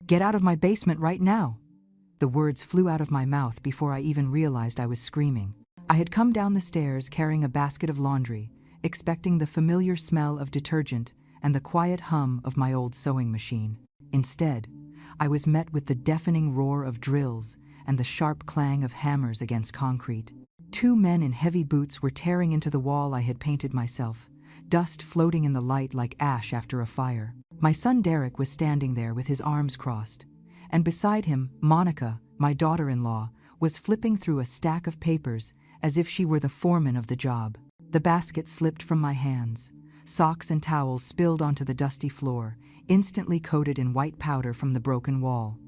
Get out of my basement right now! The words flew out of my mouth before I even realized I was screaming. I had come down the stairs carrying a basket of laundry, expecting the familiar smell of detergent and the quiet hum of my old sewing machine. Instead, I was met with the deafening roar of drills and the sharp clang of hammers against concrete. Two men in heavy boots were tearing into the wall I had painted myself, dust floating in the light like ash after a fire. My son Derek was standing there with his arms crossed, and beside him, Monica, my daughter-in-law, was flipping through a stack of papers as if she were the foreman of the job. The basket slipped from my hands. Socks and towels spilled onto the dusty floor, instantly coated in white powder from the broken wall.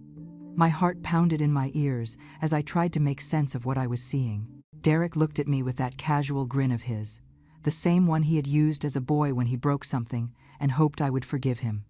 My heart pounded in my ears as I tried to make sense of what I was seeing. Derek looked at me with that casual grin of his, the same one he had used as a boy when he broke something and hoped I would forgive him.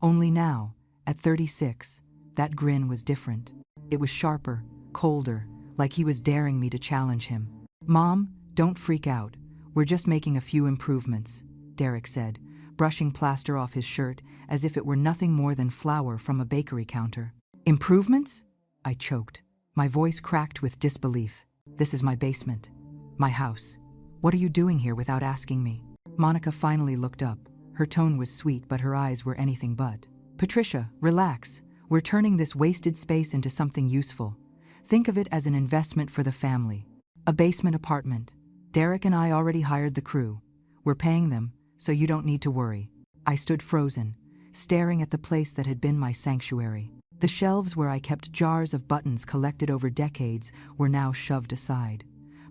Only now, at 36, that grin was different. It was sharper, colder, like he was daring me to challenge him. "Mom, don't freak out. We're just making a few improvements," Derek said, brushing plaster off his shirt as if it were nothing more than flour from a bakery counter. "Improvements?" I choked. My voice cracked with disbelief. "This is my basement. My house. What are you doing here without asking me?" Monica finally looked up. Her tone was sweet, but her eyes were anything but. "Patricia, relax. We're turning this wasted space into something useful. Think of it as an investment for the family. A basement apartment. Derek and I already hired the crew. We're paying them, so you don't need to worry." I stood frozen, staring at the place that had been my sanctuary. The shelves where I kept jars of buttons collected over decades were now shoved aside.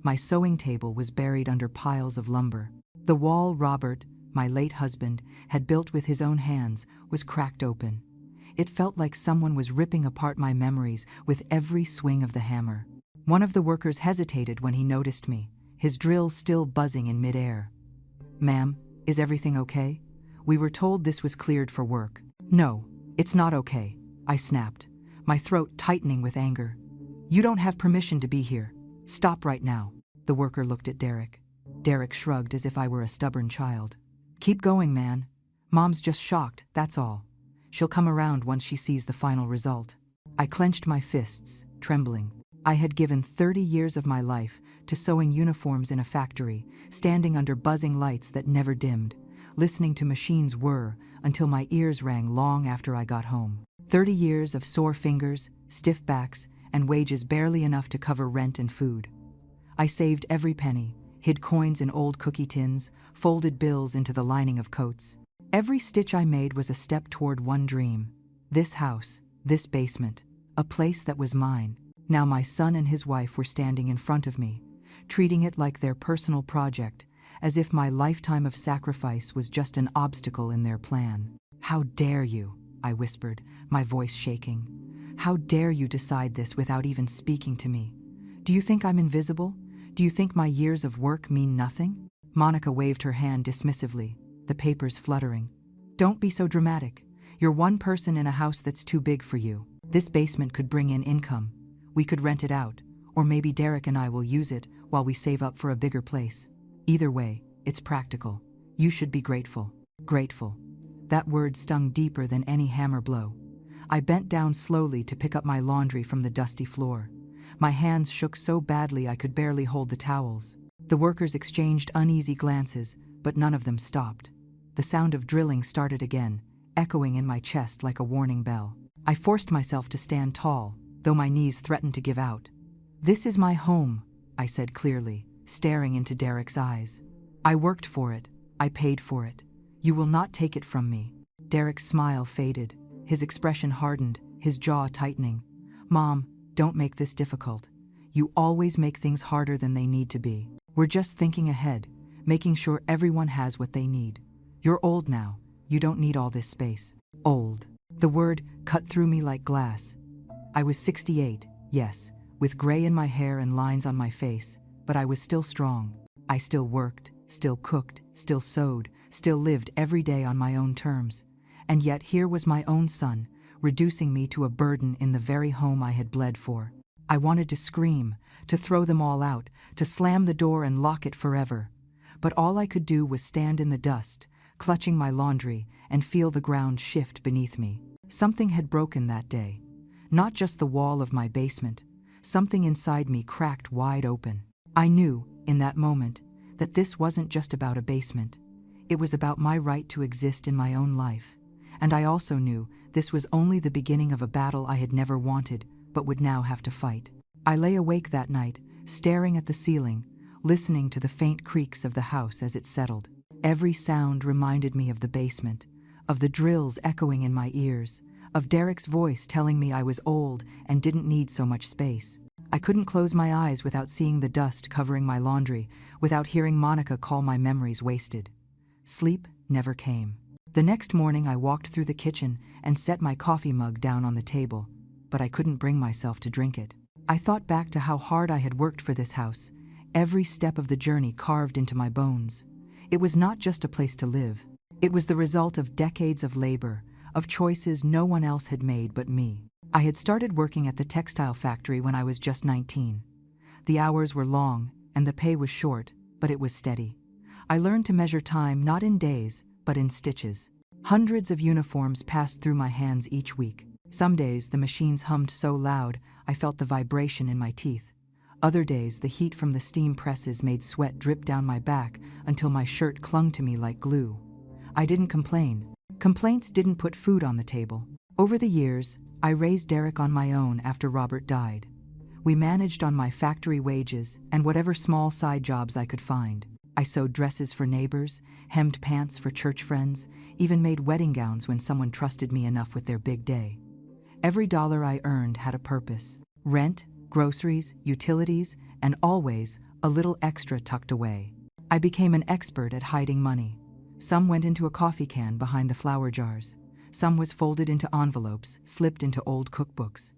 My sewing table was buried under piles of lumber. The wall Robert, my late husband, had built with his own hands was cracked open. It felt like someone was ripping apart my memories with every swing of the hammer. One of the workers hesitated when he noticed me, his drill still buzzing in midair. "Ma'am, is everything okay? We were told this was cleared for work." "No, it's not okay," I snapped, my throat tightening with anger. "You don't have permission to be here. Stop right now." The worker looked at Derek. Derek shrugged as if I were a stubborn child. "Keep going, man. Mom's just shocked, that's all. She'll come around once she sees the final result." I clenched my fists, trembling. I had given 30 years of my life to sewing uniforms in a factory, standing under buzzing lights that never dimmed, listening to machines whir until my ears rang long after I got home. 30 years of sore fingers, stiff backs, and wages barely enough to cover rent and food. I saved every penny, hid coins in old cookie tins, folded bills into the lining of coats. Every stitch I made was a step toward one dream. This house, this basement, a place that was mine. Now my son and his wife were standing in front of me, treating it like their personal project, as if my lifetime of sacrifice was just an obstacle in their plan. "How dare you?" I whispered, my voice shaking. "How dare you decide this without even speaking to me? Do you think I'm invisible? Do you think my years of work mean nothing?" Monica waved her hand dismissively, the papers fluttering. "Don't be so dramatic. You're one person in a house that's too big for you. This basement could bring in income. We could rent it out, or maybe Derek and I will use it while we save up for a bigger place. Either way, it's practical. You should be grateful." Grateful. That word stung deeper than any hammer blow. I bent down slowly to pick up my laundry from the dusty floor. My hands shook so badly I could barely hold the towels. The workers exchanged uneasy glances, but none of them stopped. The sound of drilling started again, echoing in my chest like a warning bell. I forced myself to stand tall, though my knees threatened to give out. "This is my home," I said clearly, staring into Derek's eyes. "I worked for it. I paid for it. You will not take it from me." Derek's smile faded, his expression hardened, his jaw tightening. "Mom, don't make this difficult. You always make things harder than they need to be. We're just thinking ahead, making sure everyone has what they need. You're old now. You don't need all this space." Old. The word cut through me like glass. I was 68, yes, with gray in my hair and lines on my face, but I was still strong. I still worked, still cooked, still sewed, still lived every day on my own terms. And yet here was my own son, reducing me to a burden in the very home I had bled for. I wanted to scream, to throw them all out, to slam the door and lock it forever. But all I could do was stand in the dust, clutching my laundry, and feel the ground shift beneath me. Something had broken that day. Not just the wall of my basement. Something inside me cracked wide open. I knew, in that moment, that this wasn't just about a basement. It was about my right to exist in my own life. And I also knew this was only the beginning of a battle I had never wanted, but would now have to fight. I lay awake that night, staring at the ceiling, listening to the faint creaks of the house as it settled. Every sound reminded me of the basement, of the drills echoing in my ears, of Derek's voice telling me I was old and didn't need so much space. I couldn't close my eyes without seeing the dust covering my laundry, without hearing Monica call my memories wasted. Sleep never came. The next morning I walked through the kitchen and set my coffee mug down on the table, but I couldn't bring myself to drink it. I thought back to how hard I had worked for this house, every step of the journey carved into my bones. It was not just a place to live. It was the result of decades of labor, of choices no one else had made but me. I had started working at the textile factory when I was just 19. The hours were long, and the pay was short, but it was steady. I learned to measure time not in days, but in stitches. Hundreds of uniforms passed through my hands each week. Some days the machines hummed so loud I felt the vibration in my teeth. Other days the heat from the steam presses made sweat drip down my back until my shirt clung to me like glue. I didn't complain. Complaints didn't put food on the table. Over the years, I raised Derek on my own after Robert died. We managed on my factory wages and whatever small side jobs I could find. I sewed dresses for neighbors, hemmed pants for church friends, even made wedding gowns when someone trusted me enough with their big day. Every dollar I earned had a purpose. Rent, groceries, utilities, and always a little extra tucked away. I became an expert at hiding money. Some went into a coffee can behind the flour jars. Some was folded into envelopes, slipped into old cookbooks.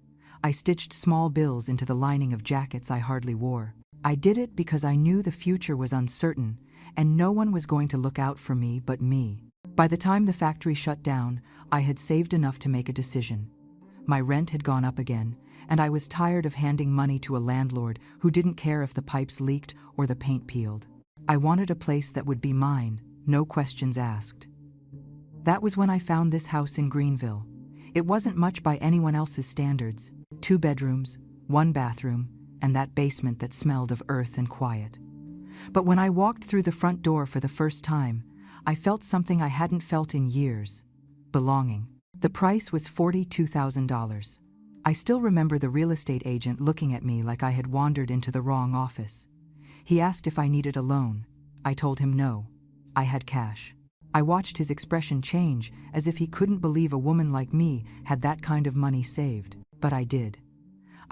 I stitched small bills into the lining of jackets I hardly wore. I did it because I knew the future was uncertain, and no one was going to look out for me but me. By the time the factory shut down, I had saved enough to make a decision. My rent had gone up again, and I was tired of handing money to a landlord who didn't care if the pipes leaked or the paint peeled. I wanted a place that would be mine, no questions asked. That was when I found this house in Greenville. It wasn't much by anyone else's standards. 2 bedrooms, 1 bathroom, and that basement that smelled of earth and quiet. But when I walked through the front door for the first time, I felt something I hadn't felt in years: belonging. The price was $42,000. I still remember the real estate agent looking at me like I had wandered into the wrong office. He asked if I needed a loan. I told him no. I had cash. I watched his expression change, as if he couldn't believe a woman like me had that kind of money saved. But I did.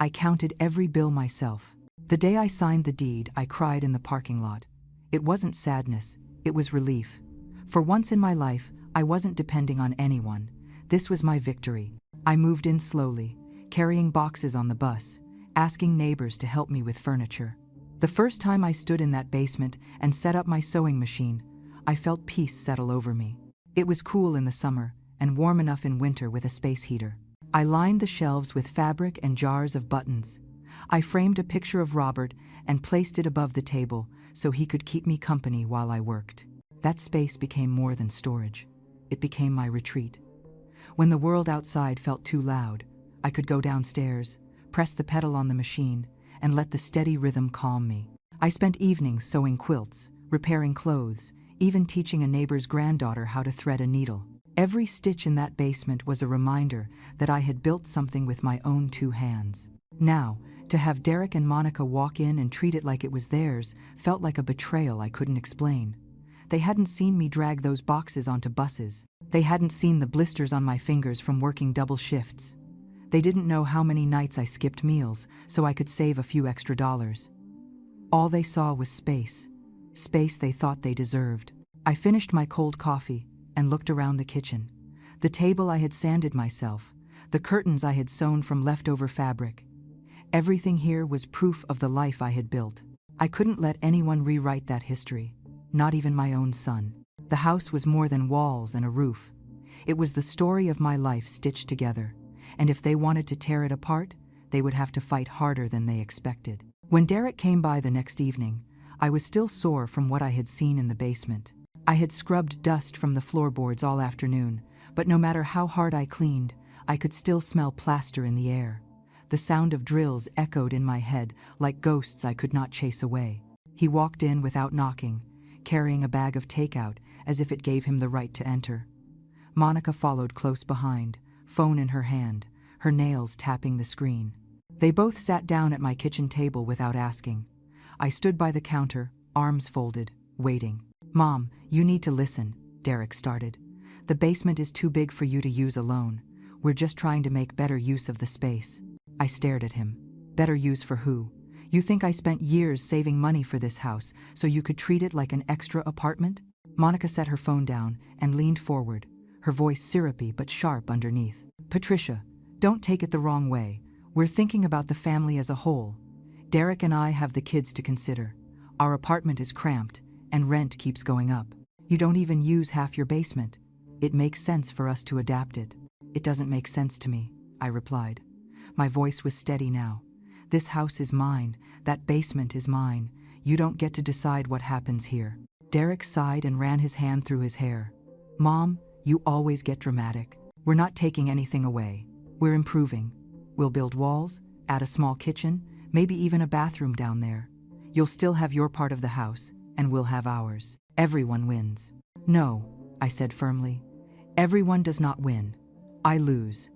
I counted every bill myself. The day I signed the deed, I cried in the parking lot. It wasn't sadness, it was relief. For once in my life, I wasn't depending on anyone. This was my victory. I moved in slowly, carrying boxes on the bus, asking neighbors to help me with furniture. The first time I stood in that basement and set up my sewing machine, I felt peace settle over me. It was cool in the summer and warm enough in winter with a space heater. I lined the shelves with fabric and jars of buttons. I framed a picture of Robert and placed it above the table so he could keep me company while I worked. That space became more than storage. It became my retreat. When the world outside felt too loud, I could go downstairs, press the pedal on the machine, and let the steady rhythm calm me. I spent evenings sewing quilts, repairing clothes, even teaching a neighbor's granddaughter how to thread a needle. Every stitch in that basement was a reminder that I had built something with my own 2 hands. Now, to have Derek and Monica walk in and treat it like it was theirs felt like a betrayal I couldn't explain. They hadn't seen me drag those boxes onto buses. They hadn't seen the blisters on my fingers from working double shifts. They didn't know how many nights I skipped meals so I could save a few extra dollars. All they saw was space. Space they thought they deserved. I finished my cold coffee and looked around the kitchen. The table I had sanded myself, the curtains I had sewn from leftover fabric. Everything here was proof of the life I had built. I couldn't let anyone rewrite that history, not even my own son. The house was more than walls and a roof. It was the story of my life stitched together, and if they wanted to tear it apart, they would have to fight harder than they expected. When Derek came by the next evening, I was still sore from what I had seen in the basement. I had scrubbed dust from the floorboards all afternoon, but no matter how hard I cleaned, I could still smell plaster in the air. The sound of drills echoed in my head like ghosts I could not chase away. He walked in without knocking, carrying a bag of takeout as if it gave him the right to enter. Monica followed close behind, phone in her hand, her nails tapping the screen. They both sat down at my kitchen table without asking. I stood by the counter, arms folded, waiting. "Mom, you need to listen," Derek started. "The basement is too big for you to use alone. We're just trying to make better use of the space." I stared at him. "Better use for who? You think I spent years saving money for this house so you could treat it like an extra apartment?" Monica set her phone down and leaned forward, her voice syrupy but sharp underneath. "Patricia, don't take it the wrong way. We're thinking about the family as a whole. Derek and I have the kids to consider. Our apartment is cramped, and rent keeps going up. You don't even use half your basement. It makes sense for us to adapt it." "It doesn't make sense to me," I replied. My voice was steady now. "This house is mine. That basement is mine. You don't get to decide what happens here." Derek sighed and ran his hand through his hair. "Mom, you always get dramatic. We're not taking anything away. We're improving. We'll build walls, add a small kitchen, maybe even a bathroom down there. You'll still have your part of the house, and we'll have ours. Everyone wins." "No," I said firmly. "Everyone does not win. I lose.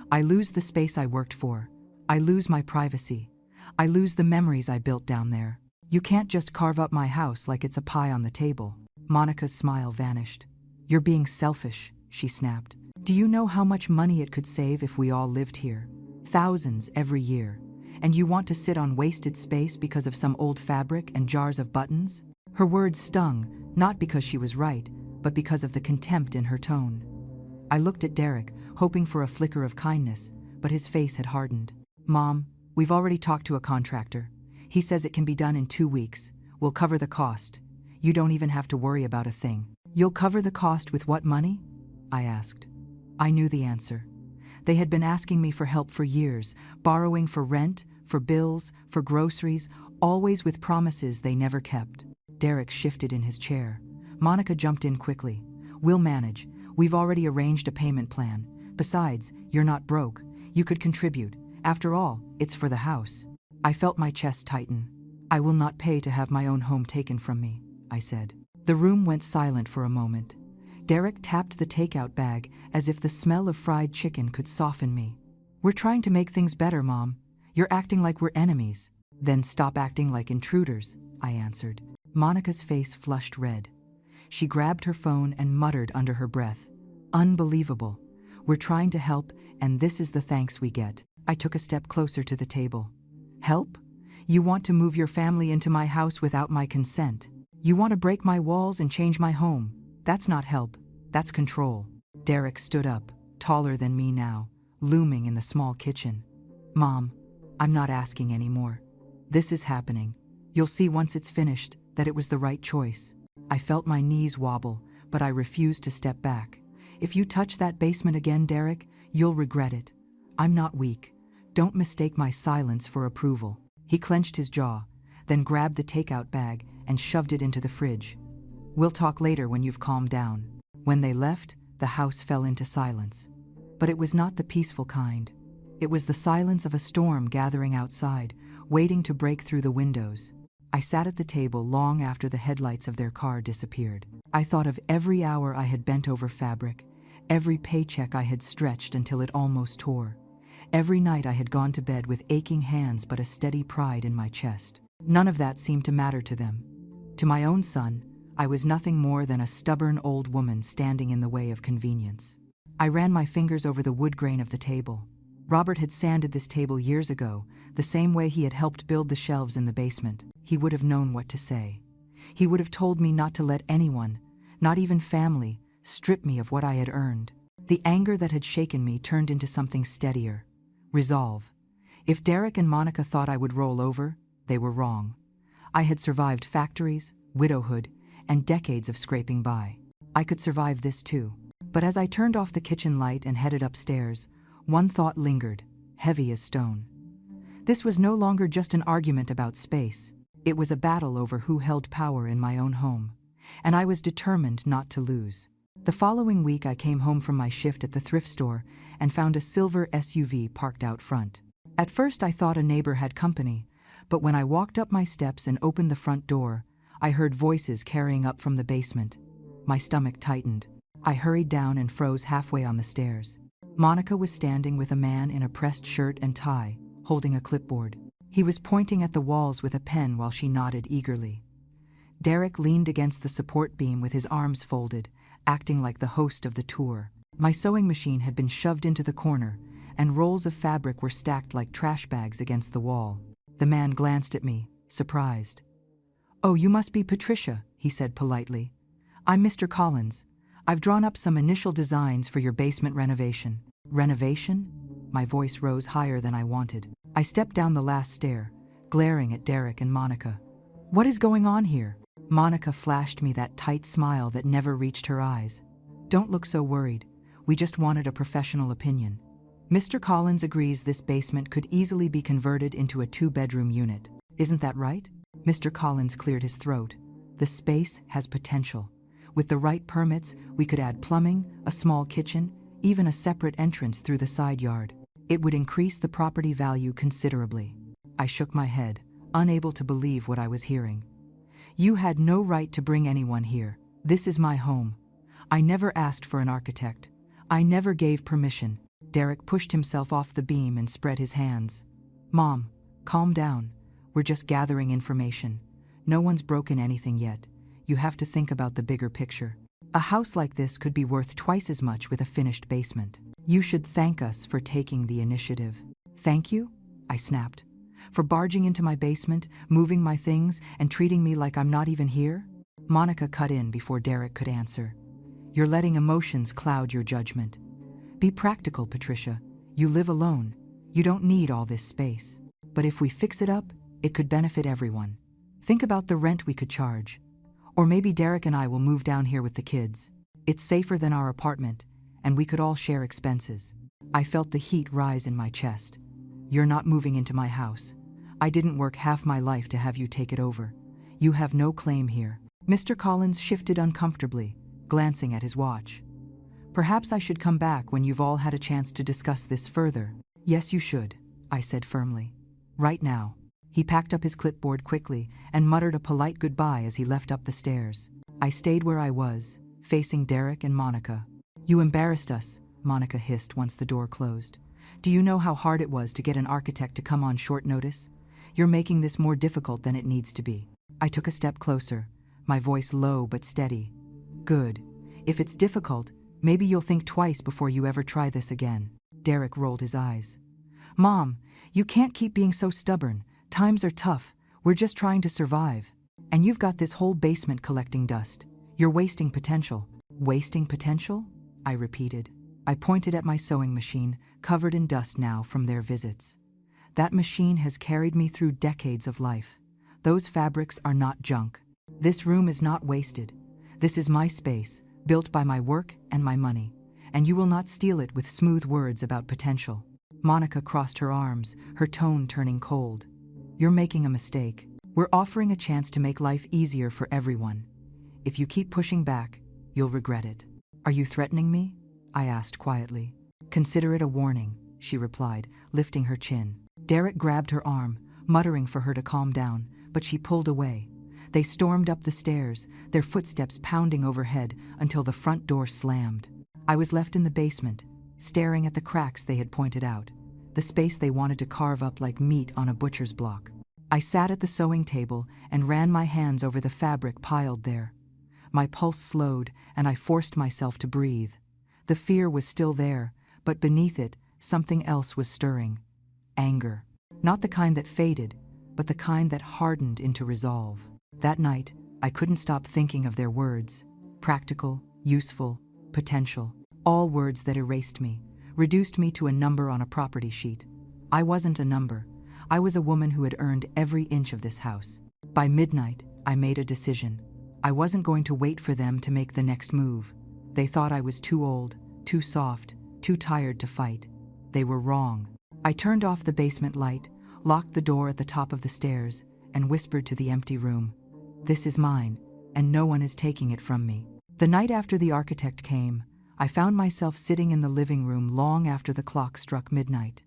I lose the space I worked for. I lose my privacy. I lose the memories I built down there. You can't just carve up my house like it's a pie on the table." Monica's smile vanished. "You're being selfish," she snapped. "Do you know how much money it could save if we all lived here? Thousands every year. And you want to sit on wasted space because of some old fabric and jars of buttons?" Her words stung, not because she was right, but because of the contempt in her tone. I looked at Derek, hoping for a flicker of kindness, but his face had hardened. "Mom, we've already talked to a contractor. He says it can be done in 2 weeks. We'll cover the cost. You don't even have to worry about a thing." "You'll cover the cost with what money?" I asked. I knew the answer. They had been asking me for help for years, borrowing for rent, for bills, for groceries, always with promises they never kept. Derek shifted in his chair. Monica jumped in quickly. "We'll manage. We've already arranged a payment plan. Besides, you're not broke. You could contribute. After all, it's for the house." I felt my chest tighten. "I will not pay to have my own home taken from me," I said. The room went silent for a moment. Derek tapped the takeout bag as if the smell of fried chicken could soften me. "We're trying to make things better, Mom. You're acting like we're enemies." "Then stop acting like intruders," I answered. Monica's face flushed red. She grabbed her phone and muttered under her breath, "Unbelievable. We're trying to help, and this is the thanks we get." I took a step closer to the table. "Help? You want to move your family into my house without my consent? You want to break my walls and change my home? That's not help. That's control." Derek stood up, taller than me now, looming in the small kitchen. "Mom, I'm not asking anymore. This is happening. You'll see once it's finished that it was the right choice." I felt my knees wobble, but I refused to step back. "If you touch that basement again, Derek, you'll regret it. I'm not weak. Don't mistake my silence for approval." He clenched his jaw, then grabbed the takeout bag and shoved it into the fridge. "We'll talk later when you've calmed down." When they left, the house fell into silence. But it was not the peaceful kind. It was the silence of a storm gathering outside, waiting to break through the windows. I sat at the table long after the headlights of their car disappeared. I thought of every hour I had bent over fabric, every paycheck I had stretched until it almost tore, every night I had gone to bed with aching hands but a steady pride in my chest. None of that seemed to matter to them. To my own son, I was nothing more than a stubborn old woman standing in the way of convenience. I ran my fingers over the wood grain of the table. Robert had sanded this table years ago, the same way he had helped build the shelves in the basement. He would have known what to say. He would have told me not to let anyone, not even family, strip me of what I had earned. The anger that had shaken me turned into something steadier. Resolve. If Derek and Monica thought I would roll over, they were wrong. I had survived factories, widowhood, and decades of scraping by. I could survive this too. But as I turned off the kitchen light and headed upstairs, one thought lingered, heavy as stone. This was no longer just an argument about space. It was a battle over who held power in my own home, and I was determined not to lose. The following week, I came home from my shift at the thrift store and found a silver SUV parked out front. At first, I thought a neighbor had company, but when I walked up my steps and opened the front door, I heard voices carrying up from the basement. My stomach tightened. I hurried down and froze halfway on the stairs. Monica was standing with a man in a pressed shirt and tie, holding a clipboard. He was pointing at the walls with a pen while she nodded eagerly. Derek leaned against the support beam with his arms folded, acting like the host of the tour. My sewing machine had been shoved into the corner, and rolls of fabric were stacked like trash bags against the wall. The man glanced at me, surprised. "Oh, you must be Patricia," he said politely. "I'm Mr. Collins. I've drawn up some initial designs for your basement renovation." "Renovation?" My voice rose higher than I wanted. I stepped down the last stair, glaring at Derek and Monica. "What is going on here?" Monica flashed me that tight smile that never reached her eyes. "Don't look so worried. We just wanted a professional opinion. Mr. Collins agrees this basement could easily be converted into a 2-bedroom unit. Isn't that right?" Mr. Collins cleared his throat. "The space has potential. With the right permits, we could add plumbing, a small kitchen, even a separate entrance through the side yard. It would increase the property value considerably." I shook my head, unable to believe what I was hearing. "You had no right to bring anyone here. This is my home. I never asked for an architect. I never gave permission." Derek pushed himself off the beam and spread his hands. "Mom, calm down. We're just gathering information. No one's broken anything yet. You have to think about the bigger picture. A house like this could be worth twice as much with a finished basement. You should thank us for taking the initiative." "Thank you?" I snapped. "For barging into my basement, moving my things, and treating me like I'm not even here?" Monica cut in before Derek could answer. "You're letting emotions cloud your judgment. Be practical, Patricia. You live alone. You don't need all this space. But if we fix it up, it could benefit everyone. Think about the rent we could charge. Or maybe Derek and I will move down here with the kids. It's safer than our apartment, and we could all share expenses." I felt the heat rise in my chest. "You're not moving into my house. I didn't work half my life to have you take it over. You have no claim here." Mr. Collins shifted uncomfortably, glancing at his watch. "Perhaps I should come back when you've all had a chance to discuss this further." "Yes, you should," I said firmly. "Right now." He packed up his clipboard quickly and muttered a polite goodbye as he left up the stairs. I stayed where I was, facing Derek and Monica. "You embarrassed us," Monica hissed once the door closed. "Do you know how hard it was to get an architect to come on short notice? You're making this more difficult than it needs to be." I took a step closer, my voice low but steady. "Good. If it's difficult, maybe you'll think twice before you ever try this again." Derek rolled his eyes. "Mom, you can't keep being so stubborn. Times are tough. We're just trying to survive. And you've got this whole basement collecting dust. You're wasting potential." "Wasting potential?" I repeated. I pointed at my sewing machine, covered in dust now from their visits. "That machine has carried me through decades of life. Those fabrics are not junk. This room is not wasted. This is my space, built by my work and my money. And you will not steal it with smooth words about potential." Monica crossed her arms, her tone turning cold. "You're making a mistake. We're offering a chance to make life easier for everyone. If you keep pushing back, you'll regret it." "Are you threatening me?" I asked quietly. "Consider it a warning," she replied, lifting her chin. Derek grabbed her arm, muttering for her to calm down, but she pulled away. They stormed up the stairs, their footsteps pounding overhead until the front door slammed. I was left in the basement, staring at the cracks they had pointed out, the space they wanted to carve up like meat on a butcher's block. I sat at the sewing table and ran my hands over the fabric piled there. My pulse slowed, and I forced myself to breathe. The fear was still there, but beneath it, something else was stirring. Anger. Not the kind that faded, but the kind that hardened into resolve. That night, I couldn't stop thinking of their words. Practical, useful, potential. All words that erased me, reduced me to a number on a property sheet. I wasn't a number. I was a woman who had earned every inch of this house. By midnight, I made a decision. I wasn't going to wait for them to make the next move. They thought I was too old, too soft, too tired to fight. They were wrong. I turned off the basement light, locked the door at the top of the stairs, and whispered to the empty room, "This is mine, and no one is taking it from me." The night after the architect came, I found myself sitting in the living room long after the clock struck midnight.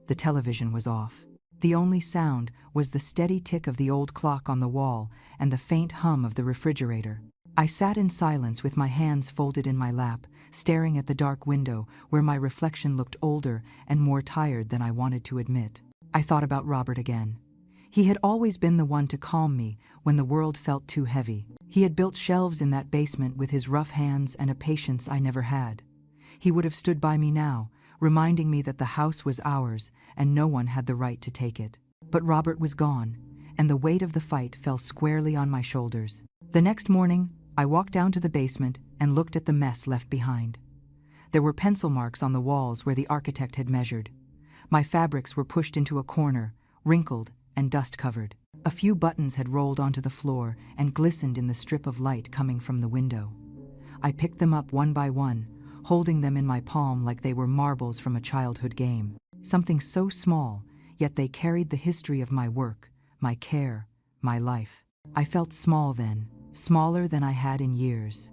The television was off. The only sound was the steady tick of the old clock on the wall and the faint hum of the refrigerator. I sat in silence with my hands folded in my lap, staring at the dark window where my reflection looked older and more tired than I wanted to admit. I thought about Robert again. He had always been the one to calm me when the world felt too heavy. He had built shelves in that basement with his rough hands and a patience I never had. He would have stood by me now, reminding me that the house was ours and no one had the right to take it. But Robert was gone, and the weight of the fight fell squarely on my shoulders. The next morning, I walked down to the basement and looked at the mess left behind. There were pencil marks on the walls where the architect had measured. My fabrics were pushed into a corner, wrinkled and dust-covered. A few buttons had rolled onto the floor and glistened in the strip of light coming from the window. I picked them up one by one, holding them in my palm like they were marbles from a childhood game. Something so small, yet they carried the history of my work, my care, my life. I felt small then, smaller than I had in years.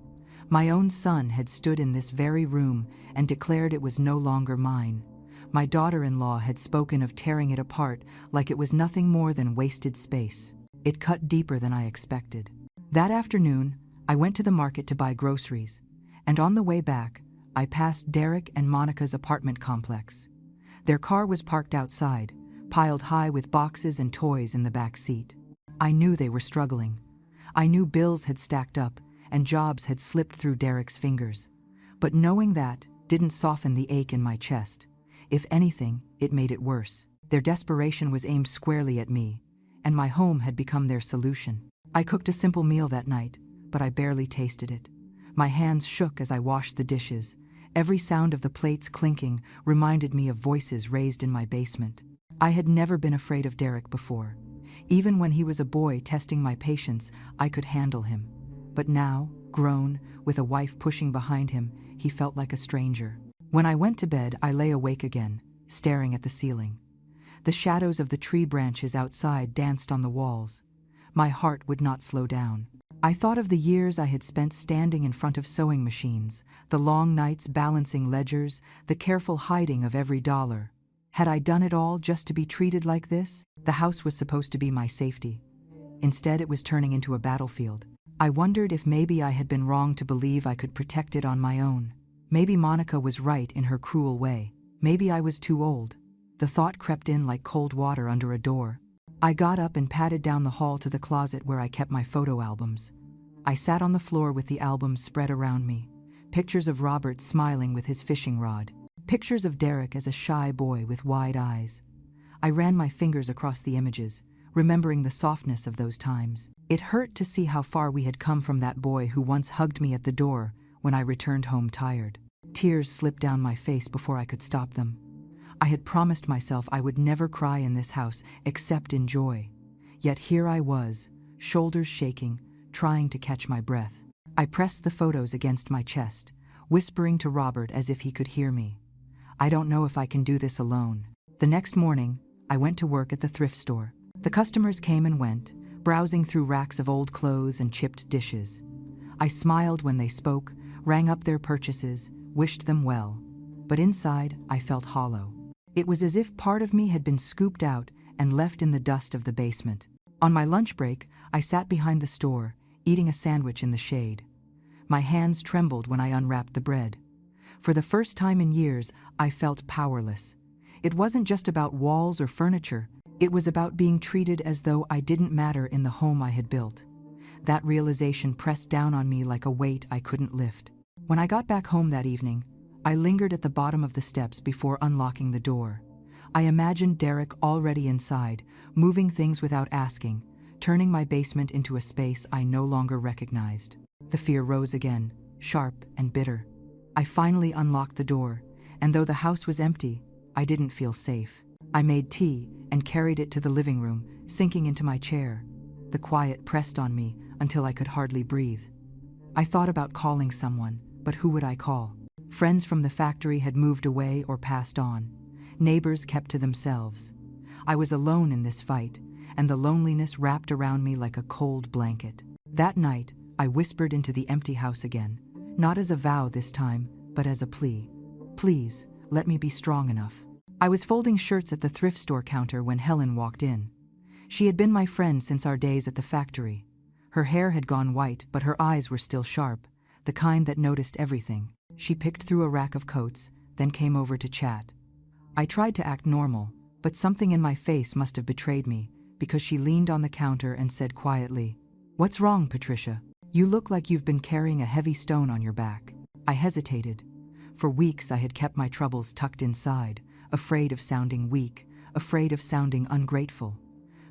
My own son had stood in this very room and declared it was no longer mine. My daughter-in-law had spoken of tearing it apart like it was nothing more than wasted space. It cut deeper than I expected. That afternoon, I went to the market to buy groceries, and on the way back, I passed Derek and Monica's apartment complex. Their car was parked outside, piled high with boxes and toys in the back seat. I knew they were struggling. I knew bills had stacked up and jobs had slipped through Derek's fingers. But knowing that didn't soften the ache in my chest. If anything, it made it worse. Their desperation was aimed squarely at me, and my home had become their solution. I cooked a simple meal that night, but I barely tasted it. My hands shook as I washed the dishes. Every sound of the plates clinking reminded me of voices raised in my basement. I had never been afraid of Derek before. Even when he was a boy testing my patience, I could handle him. But now, grown, with a wife pushing behind him, he felt like a stranger. When I went to bed, I lay awake again, staring at the ceiling. The shadows of the tree branches outside danced on the walls. My heart would not slow down. I thought of the years I had spent standing in front of sewing machines, the long nights balancing ledgers, the careful hiding of every dollar. Had I done it all just to be treated like this? The house was supposed to be my safety. Instead, it was turning into a battlefield. I wondered if maybe I had been wrong to believe I could protect it on my own. Maybe Monica was right in her cruel way. Maybe I was too old. The thought crept in like cold water under a door. I got up and padded down the hall to the closet where I kept my photo albums. I sat on the floor with the albums spread around me. Pictures of Robert smiling with his fishing rod. Pictures of Derek as a shy boy with wide eyes. I ran my fingers across the images, remembering the softness of those times. It hurt to see how far we had come from that boy who once hugged me at the door when I returned home tired. Tears slipped down my face before I could stop them. I had promised myself I would never cry in this house except in joy. Yet here I was, shoulders shaking, trying to catch my breath. I pressed the photos against my chest, whispering to Robert as if he could hear me. I don't know if I can do this alone. The next morning, I went to work at the thrift store. The customers came and went, browsing through racks of old clothes and chipped dishes. I smiled when they spoke, rang up their purchases, wished them well. But inside, I felt hollow. It was as if part of me had been scooped out and left in the dust of the basement. On my lunch break, I sat behind the store, eating a sandwich in the shade. My hands trembled when I unwrapped the bread. For the first time in years, I felt powerless. It wasn't just about walls or furniture. It was about being treated as though I didn't matter in the home I had built. That realization pressed down on me like a weight I couldn't lift. When I got back home that evening, I lingered at the bottom of the steps before unlocking the door. I imagined Derek already inside, moving things without asking, turning my basement into a space I no longer recognized. The fear rose again, sharp and bitter. I finally unlocked the door, and though the house was empty, I didn't feel safe. I made tea and carried it to the living room, sinking into my chair. The quiet pressed on me until I could hardly breathe. I thought about calling someone, but who would I call? Friends from the factory had moved away or passed on. Neighbors kept to themselves. I was alone in this fight, and the loneliness wrapped around me like a cold blanket. That night, I whispered into the empty house again, not as a vow this time, but as a plea. Please, let me be strong enough. I was folding shirts at the thrift store counter when Helen walked in. She had been my friend since our days at the factory. Her hair had gone white, but her eyes were still sharp, the kind that noticed everything. She picked through a rack of coats, then came over to chat. I tried to act normal, but something in my face must have betrayed me, because she leaned on the counter and said quietly, "What's wrong, Patricia? You look like you've been carrying a heavy stone on your back." I hesitated. For weeks I had kept my troubles tucked inside, afraid of sounding weak, afraid of sounding ungrateful.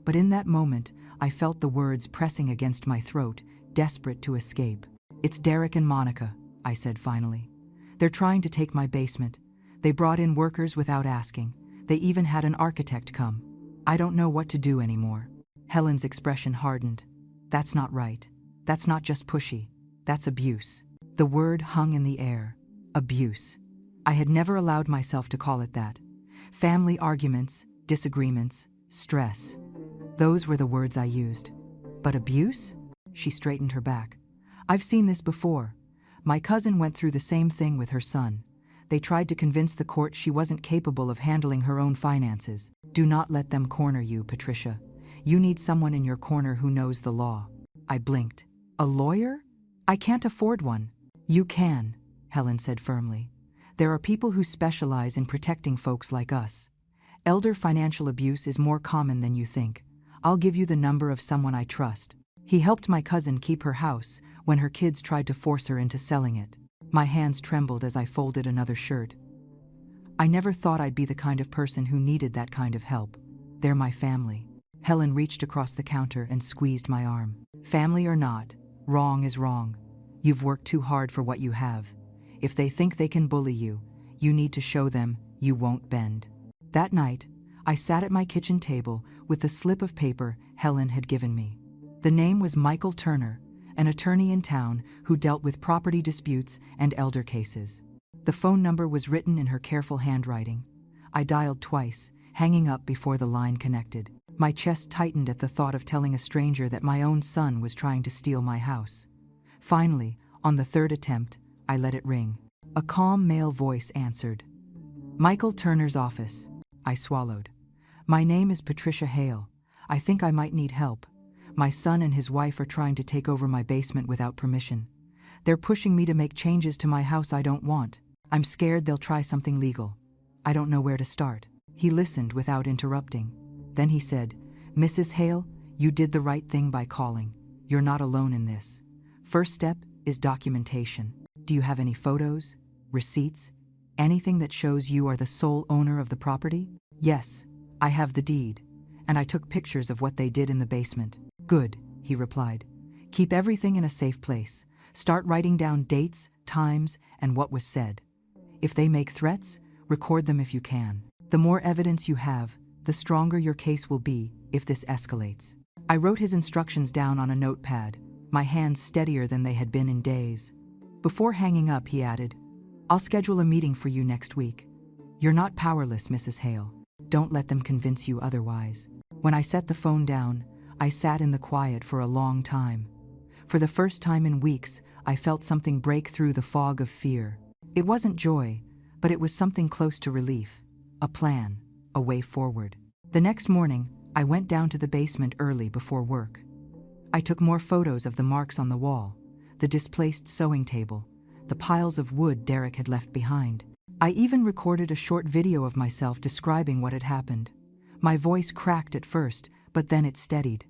But in that moment, I felt the words pressing against my throat, desperate to escape. "It's Derek and Monica," I said finally. "They're trying to take my basement. They brought in workers without asking. They even had an architect come. I don't know what to do anymore." Helen's expression hardened. "That's not right. That's not just pushy. That's abuse." The word hung in the air. Abuse. I had never allowed myself to call it that. Family arguments, disagreements, stress. Those were the words I used. But abuse? She straightened her back. "I've seen this before. My cousin went through the same thing with her son. They tried to convince the court she wasn't capable of handling her own finances. Do not let them corner you, Patricia. You need someone in your corner who knows the law." I blinked. "A lawyer? I can't afford one." "You can," Helen said firmly. "There are people who specialize in protecting folks like us. Elder financial abuse is more common than you think. I'll give you the number of someone I trust. He helped my cousin keep her house when her kids tried to force her into selling it." My hands trembled as I folded another shirt. I never thought I'd be the kind of person who needed that kind of help. They're my family. Helen reached across the counter and squeezed my arm. "Family or not, wrong is wrong. You've worked too hard for what you have. If they think they can bully you, you need to show them you won't bend." That night, I sat at my kitchen table with the slip of paper Helen had given me. The name was Michael Turner, an attorney in town who dealt with property disputes and elder cases. The phone number was written in her careful handwriting. I dialed twice, hanging up before the line connected. My chest tightened at the thought of telling a stranger that my own son was trying to steal my house. Finally, on the third attempt, I let it ring. A calm male voice answered. "Michael Turner's office." I swallowed. "My name is Patricia Hale. I think I might need help. My son and his wife are trying to take over my basement without permission. They're pushing me to make changes to my house I don't want. I'm scared they'll try something legal. I don't know where to start." He listened without interrupting. Then he said, "Mrs. Hale, you did the right thing by calling. You're not alone in this. First step is documentation. Do you have any photos, receipts, anything that shows you are the sole owner of the property?" "Yes, I have the deed, and I took pictures of what they did in the basement." "Good," he replied. "Keep everything in a safe place. Start writing down dates, times, and what was said. If they make threats, record them if you can. The more evidence you have, the stronger your case will be if this escalates." I wrote his instructions down on a notepad, my hands steadier than they had been in days. Before hanging up, he added, "I'll schedule a meeting for you next week. You're not powerless, Mrs. Hale. Don't let them convince you otherwise." When I set the phone down, I sat in the quiet for a long time. For the first time in weeks, I felt something break through the fog of fear. It wasn't joy, but it was something close to relief. A plan, a way forward. The next morning, I went down to the basement early before work. I took more photos of the marks on the wall, the displaced sewing table, the piles of wood Derek had left behind. I even recorded a short video of myself describing what had happened. My voice cracked at first, but then it steadied.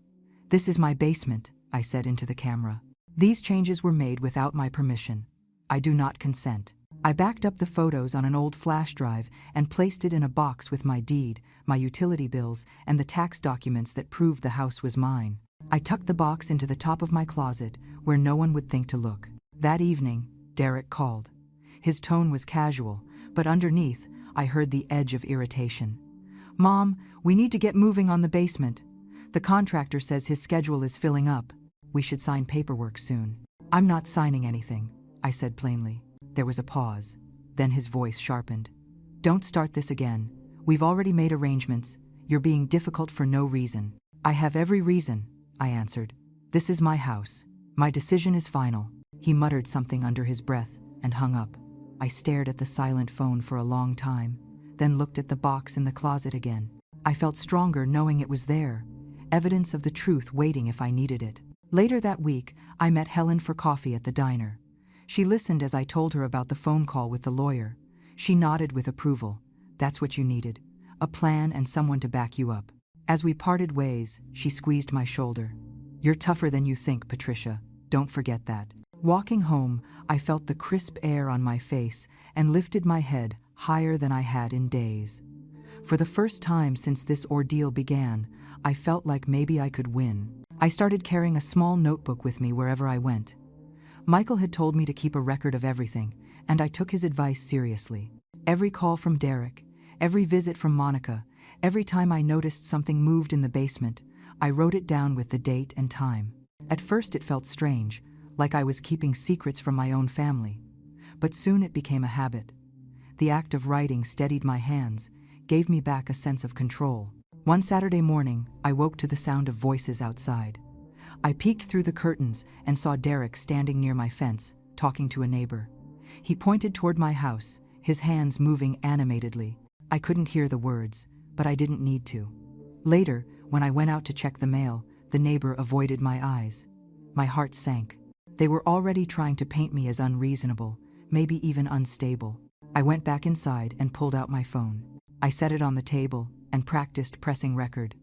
"This is my basement," I said into the camera. "These changes were made without my permission. I do not consent." I backed up the photos on an old flash drive and placed it in a box with my deed, my utility bills, and the tax documents that proved the house was mine. I tucked the box into the top of my closet, where no one would think to look. That evening, Derek called. His tone was casual, but underneath, I heard the edge of irritation. "Mom, we need to get moving on the basement. The contractor says his schedule is filling up. We should sign paperwork soon." "I'm not signing anything," I said plainly. There was a pause. Then his voice sharpened. "Don't start this again. We've already made arrangements. You're being difficult for no reason." "I have every reason," I answered. "This is my house. My decision is final." He muttered something under his breath and hung up. I stared at the silent phone for a long time, then looked at the box in the closet again. I felt stronger knowing it was there, evidence of the truth waiting if I needed it. Later that week, I met Helen for coffee at the diner. She listened as I told her about the phone call with the lawyer. She nodded with approval. That's what you needed. A plan and someone to back you up. As we parted ways, she squeezed my shoulder. You're tougher than you think, Patricia. Don't forget that. Walking home, I felt the crisp air on my face and lifted my head higher than I had in days. For the first time since this ordeal began, I felt like maybe I could win. I started carrying a small notebook with me wherever I went. Michael had told me to keep a record of everything, and I took his advice seriously. Every call from Derek, every visit from Monica, every time I noticed something moved in the basement, I wrote it down with the date and time. At first it felt strange, like I was keeping secrets from my own family. But soon it became a habit. The act of writing steadied my hands, gave me back a sense of control. One Saturday morning, I woke to the sound of voices outside. I peeked through the curtains and saw Derek standing near my fence, talking to a neighbor. He pointed toward my house, his hands moving animatedly. I couldn't hear the words, but I didn't need to. Later, when I went out to check the mail, the neighbor avoided my eyes. My heart sank. They were already trying to paint me as unreasonable, maybe even unstable. I went back inside and pulled out my phone. I set it on the table and practiced pressing record.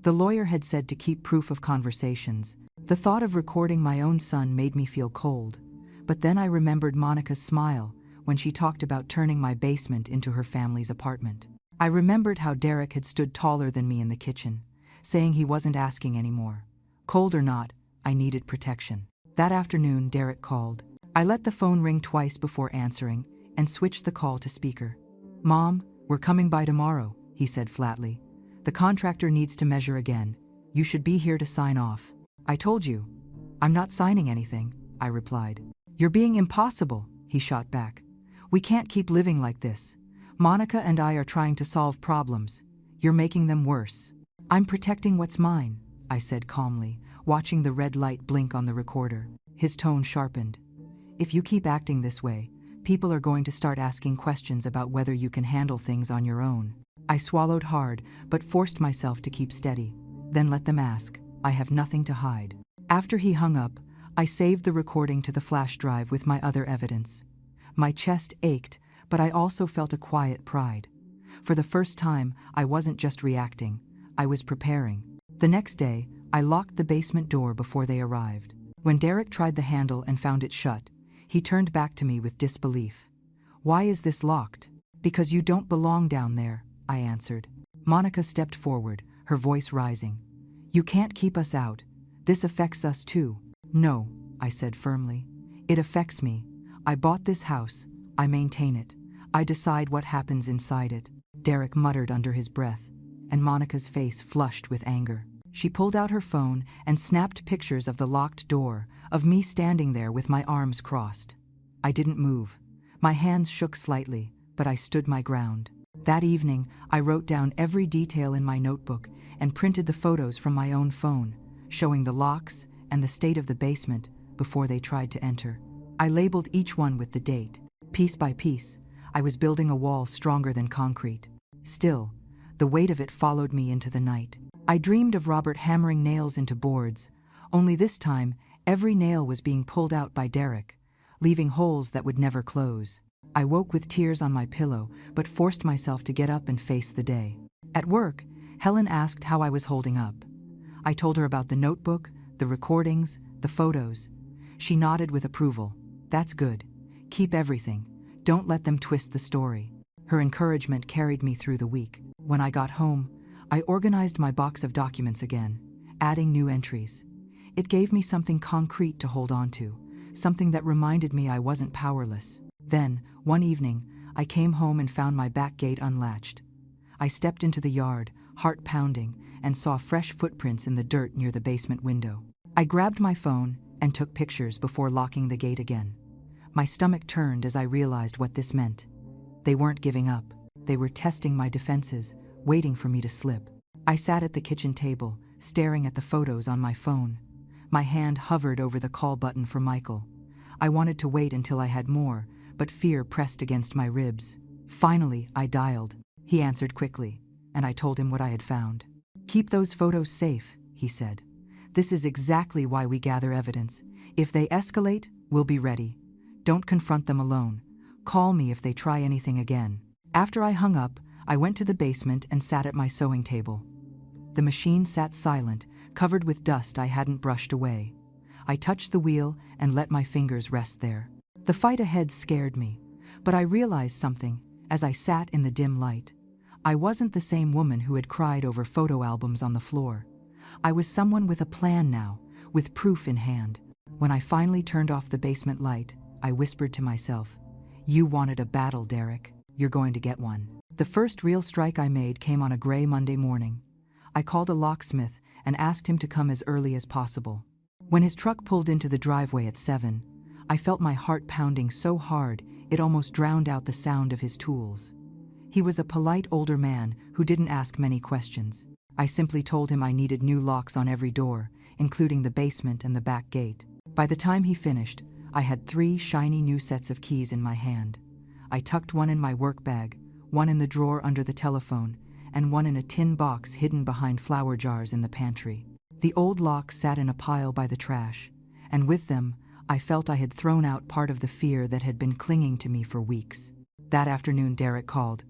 The lawyer had said to keep proof of conversations. The thought of recording my own son made me feel cold. But then I remembered Monica's smile when she talked about turning my basement into her family's apartment. I remembered how Derek had stood taller than me in the kitchen, saying he wasn't asking anymore. Cold or not, I needed protection. That afternoon, Derek called. I let the phone ring twice before answering and switched the call to speaker. "Mom, we're coming by tomorrow," he said flatly. "The contractor needs to measure again. You should be here to sign off." "I told you." "I'm not signing anything," I replied. "You're being impossible," he shot back. "We can't keep living like this. Monica and I are trying to solve problems. You're making them worse." "I'm protecting what's mine," I said calmly, watching the red light blink on the recorder. His tone sharpened. "If you keep acting this way, people are going to start asking questions about whether you can handle things on your own." I swallowed hard, but forced myself to keep steady. "Then let them ask. I have nothing to hide." After he hung up, I saved the recording to the flash drive with my other evidence. My chest ached, but I also felt a quiet pride. For the first time, I wasn't just reacting, I was preparing. The next day, I locked the basement door before they arrived. When Derek tried the handle and found it shut, he turned back to me with disbelief. "Why is this locked?" "Because you don't belong down there," I answered. Monica stepped forward, her voice rising. "You can't keep us out. This affects us too." "No," I said firmly. "It affects me. I bought this house. I maintain it. I decide what happens inside it." Derek muttered under his breath, and Monica's face flushed with anger. She pulled out her phone and snapped pictures of the locked door, of me standing there with my arms crossed. I didn't move. My hands shook slightly, but I stood my ground. That evening, I wrote down every detail in my notebook and printed the photos from my own phone, showing the locks and the state of the basement before they tried to enter. I labeled each one with the date. Piece by piece, I was building a wall stronger than concrete. Still, the weight of it followed me into the night. I dreamed of Robert hammering nails into boards, only this time, every nail was being pulled out by Derek, leaving holes that would never close. I woke with tears on my pillow, but forced myself to get up and face the day. At work, Helen asked how I was holding up. I told her about the notebook, the recordings, the photos. She nodded with approval. "That's good. Keep everything. Don't let them twist the story." Her encouragement carried me through the week. When I got home, I organized my box of documents again, adding new entries. It gave me something concrete to hold on to, something that reminded me I wasn't powerless. Then, one evening, I came home and found my back gate unlatched. I stepped into the yard, heart pounding, and saw fresh footprints in the dirt near the basement window. I grabbed my phone and took pictures before locking the gate again. My stomach turned as I realized what this meant. They weren't giving up. They were testing my defenses, waiting for me to slip. I sat at the kitchen table, staring at the photos on my phone. My hand hovered over the call button for Michael. I wanted to wait until I had more, but fear pressed against my ribs. Finally, I dialed. He answered quickly, and I told him what I had found. "Keep those photos safe," he said. "This is exactly why we gather evidence. If they escalate, we'll be ready. Don't confront them alone. Call me if they try anything again." After I hung up, I went to the basement and sat at my sewing table. The machine sat silent, covered with dust I hadn't brushed away. I touched the wheel and let my fingers rest there. The fight ahead scared me, but I realized something as I sat in the dim light. I wasn't the same woman who had cried over photo albums on the floor. I was someone with a plan now, with proof in hand. When I finally turned off the basement light, I whispered to myself, "You wanted a battle, Derek. You're going to get one." The first real strike I made came on a gray Monday morning. I called a locksmith and asked him to come as early as possible. When his truck pulled into the driveway at 7, I felt my heart pounding so hard it almost drowned out the sound of his tools. He was a polite older man who didn't ask many questions. I simply told him I needed new locks on every door, including the basement and the back gate. By the time he finished, I had 3 shiny new sets of keys in my hand. I tucked one in my work bag, one in the drawer under the telephone, and one in a tin box hidden behind flower jars in the pantry. The old locks sat in a pile by the trash, and with them, I felt I had thrown out part of the fear that had been clinging to me for weeks. That afternoon, Derek called.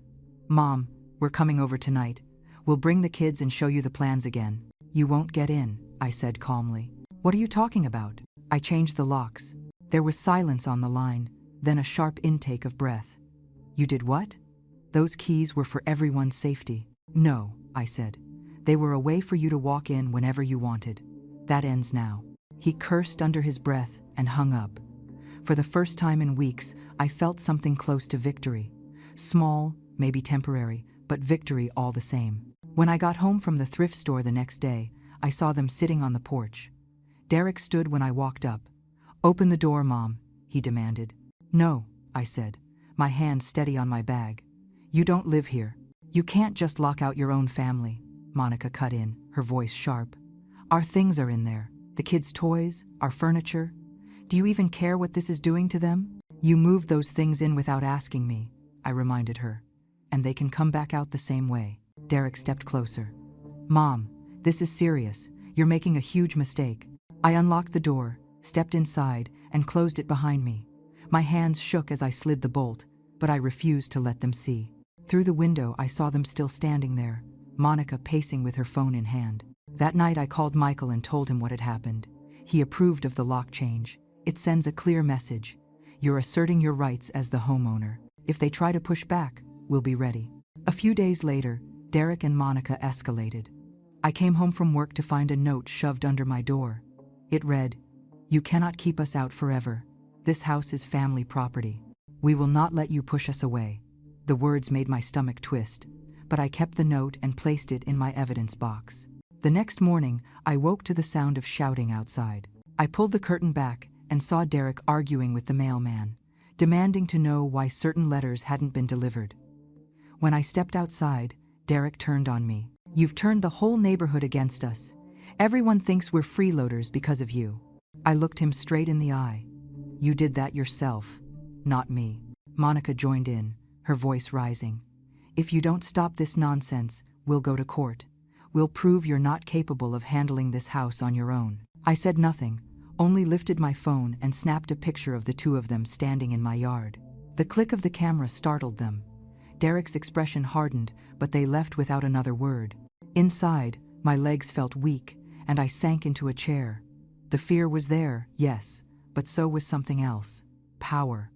"Mom, we're coming over tonight. We'll bring the kids and show you the plans again." "You won't get in," I said calmly. "What are you talking about?" I changed the locks. There was silence on the line, then a sharp intake of breath. "You did what?" "Those keys were for everyone's safety." "No," I said. "They were a way for you to walk in whenever you wanted. That ends now." He cursed under his breath and hung up. For the first time in weeks, I felt something close to victory. Small, maybe temporary, but victory all the same. When I got home from the thrift store the next day, I saw them sitting on the porch. Derek stood when I walked up. "Open the door, Mom," he demanded. "No," I said, my hand steady on my bag. "You don't live here. You can't just lock out your own family," Monica cut in, her voice sharp. "Our things are in there. The kids' toys, our furniture. Do you even care what this is doing to them?" "You moved those things in without asking me," I reminded her. "And they can come back out the same way." Derek stepped closer. "Mom, this is serious. You're making a huge mistake." I unlocked the door, stepped inside, and closed it behind me. My hands shook as I slid the bolt, but I refused to let them see. Through the window, I saw them still standing there, Monica pacing with her phone in hand. That night, I called Michael and told him what had happened. He approved of the lock change. It sends a clear message. You're asserting your rights as the homeowner. If they try to push back, we'll be ready. A few days later, Derek and Monica escalated. I came home from work to find a note shoved under my door. It read, "You cannot keep us out forever. This house is family property. We will not let you push us away." The words made my stomach twist, but I kept the note and placed it in my evidence box. The next morning, I woke to the sound of shouting outside. I pulled the curtain back and saw Derek arguing with the mailman, demanding to know why certain letters hadn't been delivered. When I stepped outside, Derek turned on me. "You've turned the whole neighborhood against us. Everyone thinks we're freeloaders because of you." I looked him straight in the eye. "You did that yourself, not me." Monica joined in, her voice rising. "If you don't stop this nonsense, we'll go to court. We'll prove you're not capable of handling this house on your own." I said nothing, only lifted my phone and snapped a picture of the two of them standing in my yard. The click of the camera startled them. Derek's expression hardened, but they left without another word. Inside, my legs felt weak, and I sank into a chair. The fear was there, yes, but so was something else. Power.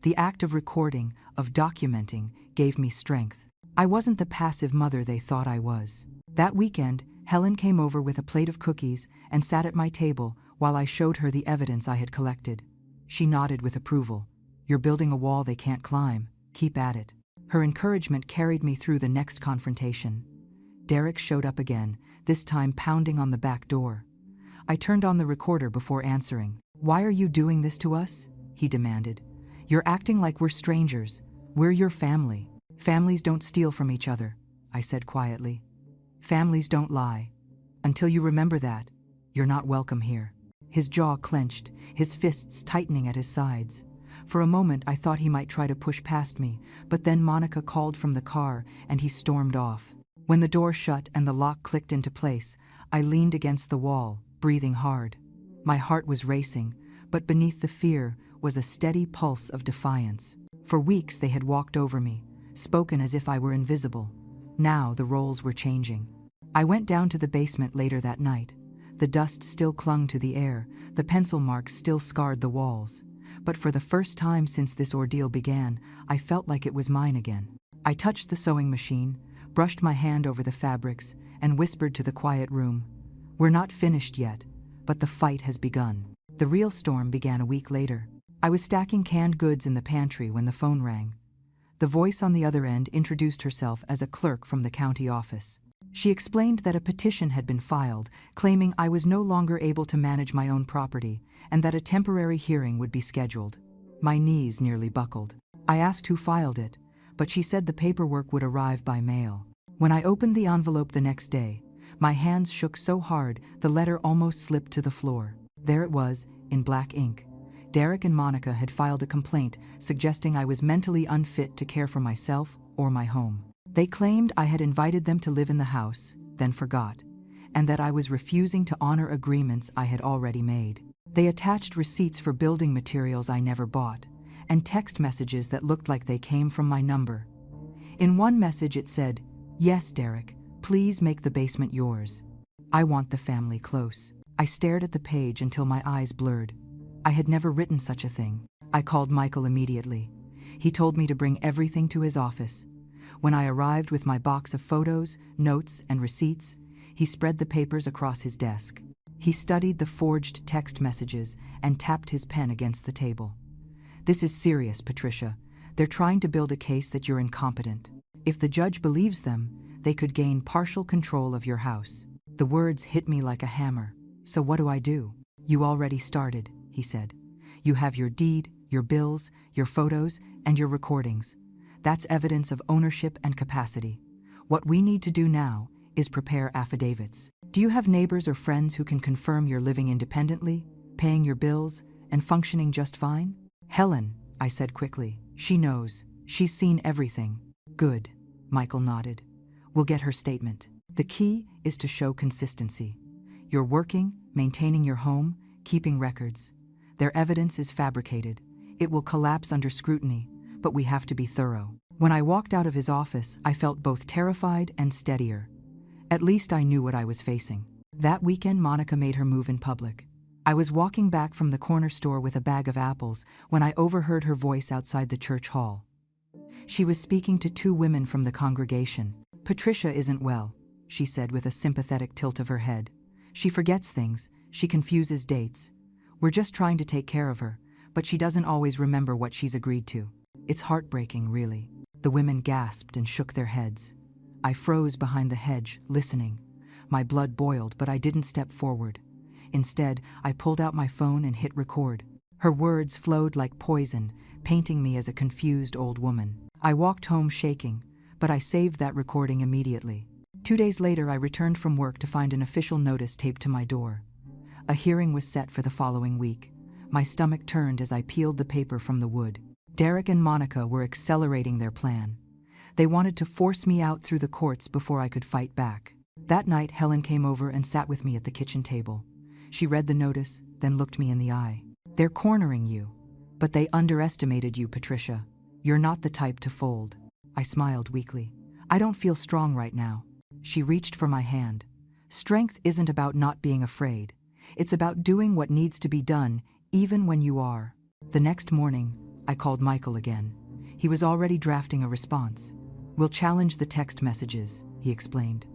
The act of recording, of documenting, gave me strength. I wasn't the passive mother they thought I was. That weekend, Helen came over with a plate of cookies and sat at my table while I showed her the evidence I had collected. She nodded with approval. "You're building a wall they can't climb. Keep at it." Her encouragement carried me through the next confrontation. Derek showed up again, this time pounding on the back door. I turned on the recorder before answering. "Why are you doing this to us?" he demanded. "You're acting like we're strangers. We're your family." "Families don't steal from each other," I said quietly. "Families don't lie. Until you remember that, you're not welcome here." his jaw clenched, his fists tightening at his sides. For a moment I thought he might try to push past me, but then Monica called from the car and he stormed off. When the door shut and the lock clicked into place, I leaned against the wall, breathing hard. My heart was racing, but beneath the fear was a steady pulse of defiance. For weeks they had walked over me, spoken as if I were invisible. Now the roles were changing. I went down to the basement later that night. The dust still clung to the air, the pencil marks still scarred the walls. But for the first time since this ordeal began, I felt like it was mine again. I touched the sewing machine, brushed my hand over the fabrics, and whispered to the quiet room, "We're not finished yet, but the fight has begun." The real storm began a week later. I was stacking canned goods in the pantry when the phone rang. The voice on the other end introduced herself as a clerk from the county office. She explained that a petition had been filed, claiming I was no longer able to manage my own property, and that a temporary hearing would be scheduled. My knees nearly buckled. I asked who filed it, but she said the paperwork would arrive by mail. When I opened the envelope the next day, my hands shook so hard the letter almost slipped to the floor. There it was, in black ink. Derek and Monica had filed a complaint suggesting I was mentally unfit to care for myself or my home. They claimed I had invited them to live in the house, then forgot, and that I was refusing to honor agreements I had already made. They attached receipts for building materials I never bought, and text messages that looked like they came from my number. In one message it said, "Yes, Derek, please make the basement yours. I want the family close." I stared at the page until my eyes blurred. I had never written such a thing. I called Michael immediately. He told me to bring everything to his office. When I arrived with my box of photos, notes, and receipts, he spread the papers across his desk. He studied the forged text messages and tapped his pen against the table. "This is serious, Patricia. They're trying to build a case that you're incompetent. If the judge believes them, they could gain partial control of your house." The words hit me like a hammer. "So what do I do?" "You already started," he said. "You have your deed, your bills, your photos, and your recordings. That's evidence of ownership and capacity. What we need to do now is prepare affidavits. Do you have neighbors or friends who can confirm you're living independently, paying your bills, and functioning just fine?" "Helen," I said quickly. "She knows. She's seen everything." "Good," Michael nodded. "We'll get her statement. The key is to show consistency. You're working, maintaining your home, keeping records. Their evidence is fabricated. It will collapse under scrutiny, but we have to be thorough." When I walked out of his office, I felt both terrified and steadier. At least I knew what I was facing. That weekend, Monica made her move in public. I was walking back from the corner store with a bag of apples when I overheard her voice outside the church hall. She was speaking to two women from the congregation. "Patricia isn't well," she said with a sympathetic tilt of her head. "She forgets things, she confuses dates. We're just trying to take care of her, but she doesn't always remember what she's agreed to. It's heartbreaking, really." The women gasped and shook their heads. I froze behind the hedge, listening. My blood boiled, but I didn't step forward. Instead, I pulled out my phone and hit record. Her words flowed like poison, painting me as a confused old woman. I walked home shaking, but I saved that recording immediately. 2 days later, I returned from work to find an official notice taped to my door. A hearing was set for the following week. My stomach turned as I peeled the paper from the wood. Derek and Monica were accelerating their plan. They wanted to force me out through the courts before I could fight back. That night, Helen came over and sat with me at the kitchen table. She read the notice, then looked me in the eye. "They're cornering you, but they underestimated you, Patricia. You're not the type to fold." I smiled weakly. "I don't feel strong right now." She reached for my hand. "Strength isn't about not being afraid. It's about doing what needs to be done, even when you are." The next morning, I called Michael again. He was already drafting a response. "We'll challenge the text messages," he explained.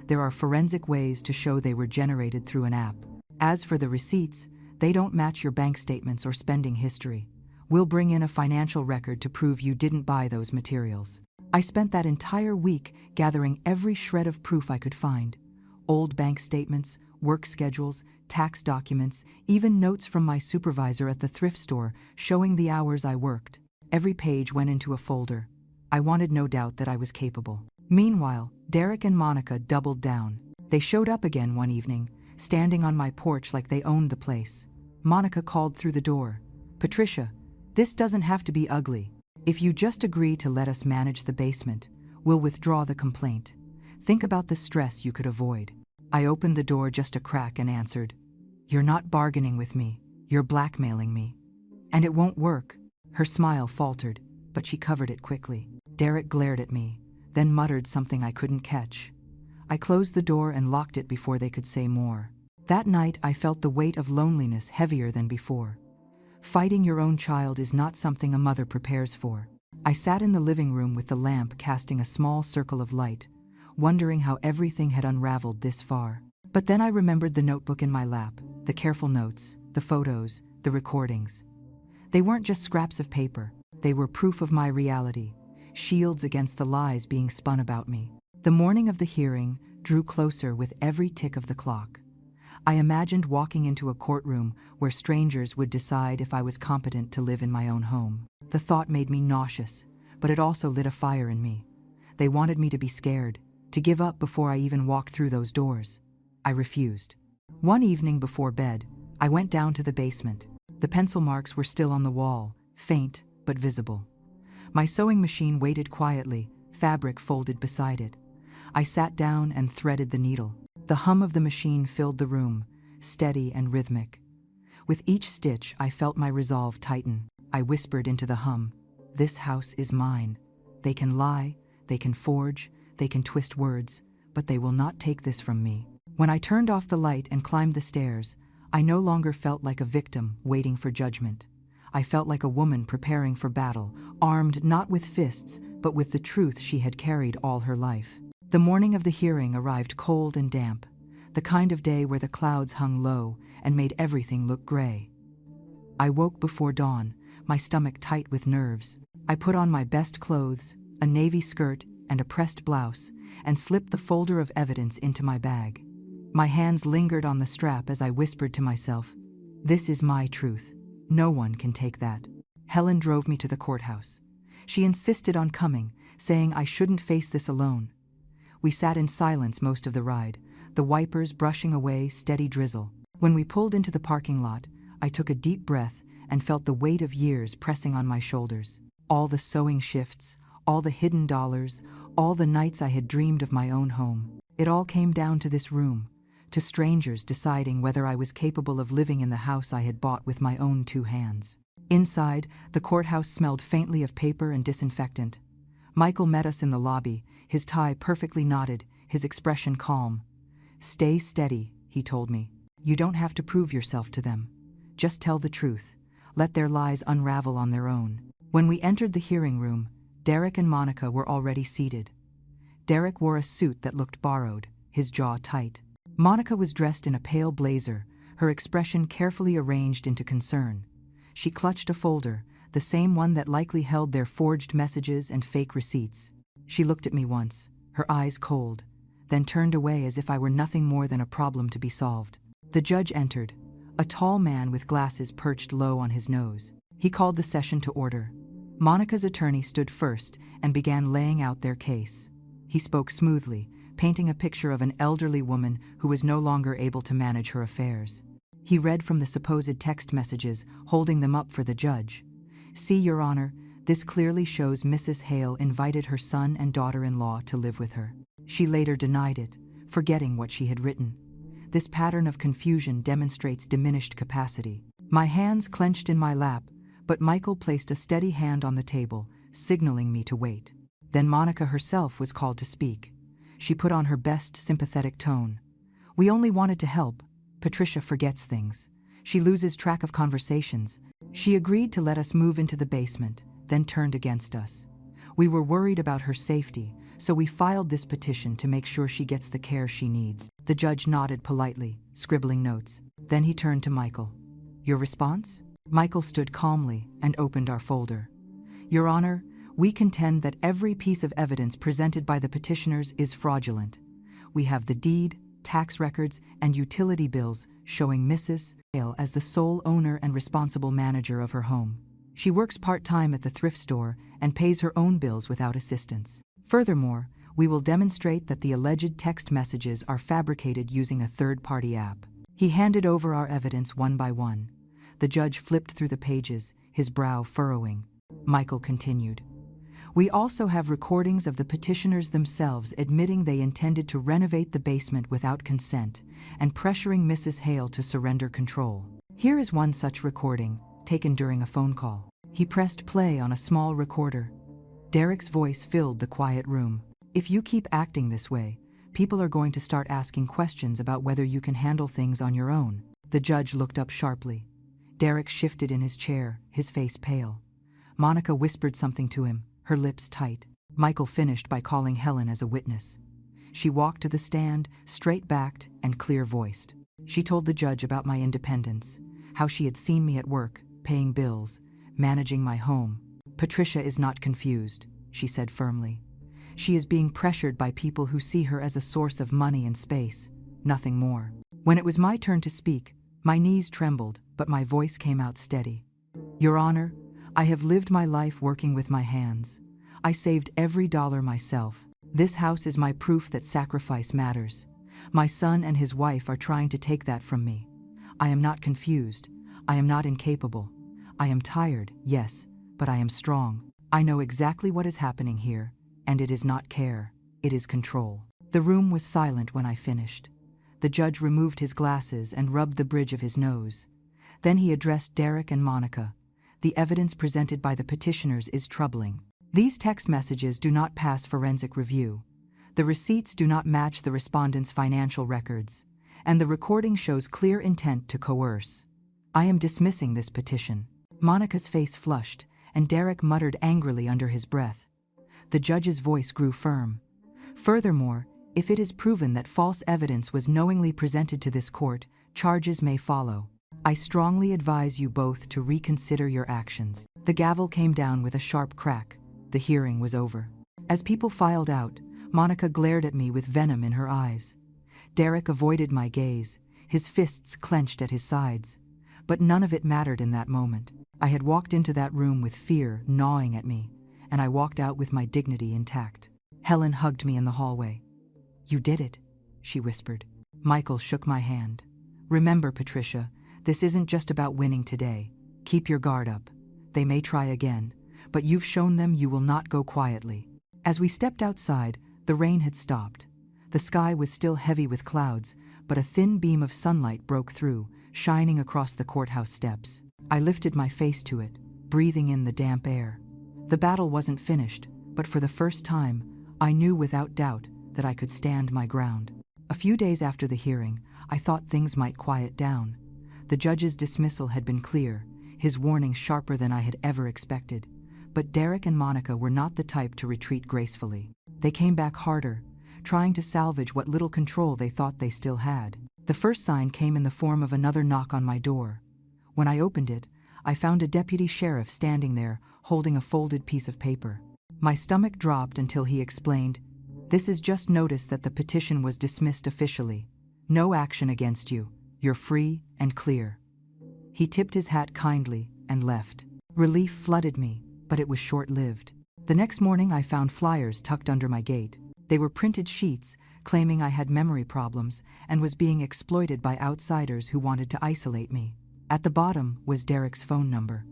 "There are forensic ways to show they were generated through an app. As for the receipts, they don't match your bank statements or spending history. We'll bring in a financial record to prove you didn't buy those materials." I spent that entire week gathering every shred of proof I could find. Old bank statements, work schedules, tax documents, even notes from my supervisor at the thrift store showing the hours I worked. Every page went into a folder. I wanted no doubt that I was capable. Meanwhile, Derek and Monica doubled down. They showed up again one evening, standing on my porch like they owned the place. Monica called through the door. "Patricia, this doesn't have to be ugly. If you just agree to let us manage the basement, we'll withdraw the complaint. Think about the stress you could avoid." I opened the door just a crack and answered, "You're not bargaining with me, you're blackmailing me. And it won't work." Her smile faltered, but she covered it quickly. Derek glared at me, then muttered something I couldn't catch. I closed the door and locked it before they could say more. That night I felt the weight of loneliness heavier than before. Fighting your own child is not something a mother prepares for. I sat in the living room with the lamp casting a small circle of light, wondering how everything had unraveled this far. But then I remembered the notebook in my lap, the careful notes, the photos, the recordings. They weren't just scraps of paper, they were proof of my reality, shields against the lies being spun about me. The morning of the hearing drew closer with every tick of the clock. I imagined walking into a courtroom where strangers would decide if I was competent to live in my own home. The thought made me nauseous, but it also lit a fire in me. They wanted me to be scared, to give up before I even walked through those doors. I refused. One evening before bed, I went down to the basement. The pencil marks were still on the wall, faint but visible. My sewing machine waited quietly, fabric folded beside it. I sat down and threaded the needle. The hum of the machine filled the room, steady and rhythmic. With each stitch, I felt my resolve tighten. I whispered into the hum, "This house is mine. They can lie, they can forge, they can twist words, but they will not take this from me." When I turned off the light and climbed the stairs, I no longer felt like a victim waiting for judgment. I felt like a woman preparing for battle, armed not with fists, but with the truth she had carried all her life. The morning of the hearing arrived cold and damp, the kind of day where the clouds hung low and made everything look gray. I woke before dawn, my stomach tight with nerves. I put on my best clothes, a navy skirt and a pressed blouse, and slipped the folder of evidence into my bag. My hands lingered on the strap as I whispered to myself, "This is my truth. No one can take that." Helen drove me to the courthouse. She insisted on coming, saying I shouldn't face this alone. We sat in silence most of the ride, the wipers brushing away steady drizzle. When we pulled into the parking lot, I took a deep breath and felt the weight of years pressing on my shoulders. All the sewing shifts, all the hidden dollars, all the nights I had dreamed of my own home. It all came down to this room, to strangers deciding whether I was capable of living in the house I had bought with my own two hands. Inside, the courthouse smelled faintly of paper and disinfectant. Michael met us in the lobby, his tie perfectly knotted, his expression calm. "Stay steady," he told me. "You don't have to prove yourself to them. Just tell the truth. Let their lies unravel on their own." When we entered the hearing room, Derek and Monica were already seated. Derek wore a suit that looked borrowed, his jaw tight. Monica was dressed in a pale blazer, her expression carefully arranged into concern. She clutched a folder, the same one that likely held their forged messages and fake receipts. She looked at me once, her eyes cold, then turned away as if I were nothing more than a problem to be solved. The judge entered, a tall man with glasses perched low on his nose. He called the session to order. Monica's attorney stood first and began laying out their case. He spoke smoothly, painting a picture of an elderly woman who was no longer able to manage her affairs. He read from the supposed text messages, holding them up for the judge. "See, Your Honor, this clearly shows Mrs. Hale invited her son and daughter-in-law to live with her. She later denied it, forgetting what she had written. This pattern of confusion demonstrates diminished capacity." My hands clenched in my lap, but Michael placed a steady hand on the table, signaling me to wait. Then Monica herself was called to speak. She put on her best sympathetic tone. "We only wanted to help. Patricia forgets things. She loses track of conversations. She agreed to let us move into the basement, then turned against us. We were worried about her safety, so we filed this petition to make sure she gets the care she needs." The judge nodded politely, scribbling notes. Then he turned to Michael. "Your response?" Michael stood calmly and opened our folder. "Your Honor, we contend that every piece of evidence presented by the petitioners is fraudulent. We have the deed, tax records, and utility bills showing Mrs. Hale as the sole owner and responsible manager of her home. She works part-time at the thrift store and pays her own bills without assistance. Furthermore, we will demonstrate that the alleged text messages are fabricated using a third-party app." He handed over our evidence one by one. The judge flipped through the pages, his brow furrowing. Michael continued. We also have recordings of the petitioners themselves admitting they intended to renovate the basement without consent and pressuring Mrs. Hale to surrender control. Here is one such recording, taken during a phone call. He pressed play on a small recorder. Derek's voice filled the quiet room. If you keep acting this way, people are going to start asking questions about whether you can handle things on your own. The judge looked up sharply. Derek shifted in his chair, his face pale. Monica whispered something to him, her lips tight. Michael finished by calling Helen as a witness. She walked to the stand, straight-backed and clear-voiced. She told the judge about my independence, how she had seen me at work, paying bills, managing my home. Patricia is not confused, she said firmly. She is being pressured by people who see her as a source of money and space, nothing more. When it was my turn to speak, my knees trembled, but my voice came out steady. Your Honor, I have lived my life working with my hands. I saved every dollar myself. This house is my proof that sacrifice matters. My son and his wife are trying to take that from me. I am not confused. I am not incapable. I am tired, yes, but I am strong. I know exactly what is happening here, and it is not care, it is control. The room was silent when I finished. The judge removed his glasses and rubbed the bridge of his nose. Then he addressed Derek and Monica. The evidence presented by the petitioners is troubling. These text messages do not pass forensic review. The receipts do not match the respondents' financial records, and the recording shows clear intent to coerce. I am dismissing this petition. Monica's face flushed, and Derek muttered angrily under his breath. The judge's voice grew firm. Furthermore, if it is proven that false evidence was knowingly presented to this court, charges may follow. I strongly advise you both to reconsider your actions. The gavel came down with a sharp crack. The hearing was over. As people filed out, Monica glared at me with venom in her eyes. Derek avoided my gaze, his fists clenched at his sides. But none of it mattered in that moment. I had walked into that room with fear gnawing at me, and I walked out with my dignity intact. Helen hugged me in the hallway. You did it, she whispered. Michael shook my hand. Remember, Patricia, this isn't just about winning today. Keep your guard up. They may try again, but you've shown them you will not go quietly. As we stepped outside, the rain had stopped. The sky was still heavy with clouds, but a thin beam of sunlight broke through, shining across the courthouse steps. I lifted my face to it, breathing in the damp air. The battle wasn't finished, but for the first time, I knew without doubt that I could stand my ground. A few days after the hearing, I thought things might quiet down. The judge's dismissal had been clear, his warning sharper than I had ever expected. But Derek and Monica were not the type to retreat gracefully. They came back harder, trying to salvage what little control they thought they still had. The first sign came in the form of another knock on my door. When I opened it, I found a deputy sheriff standing there, holding a folded piece of paper. My stomach dropped until he explained, "This is just notice that the petition was dismissed officially. No action against you. You're free and clear." He tipped his hat kindly and left. Relief flooded me, but it was short-lived. The next morning I found flyers tucked under my gate. They were printed sheets, claiming I had memory problems and was being exploited by outsiders who wanted to isolate me. At the bottom was Derek's phone number.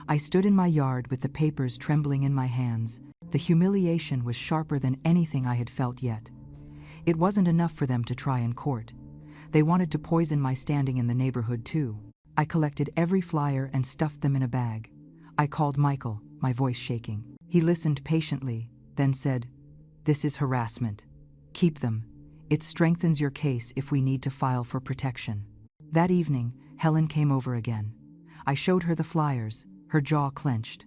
I stood in my yard with the papers trembling in my hands. The humiliation was sharper than anything I had felt yet. It wasn't enough for them to try in court. They wanted to poison my standing in the neighborhood too. I collected every flyer and stuffed them in a bag. I called Michael, my voice shaking. He listened patiently, then said, "This is harassment. Keep them. It strengthens your case if we need to file for protection." That evening, Helen came over again. I showed her the flyers, her jaw clenched.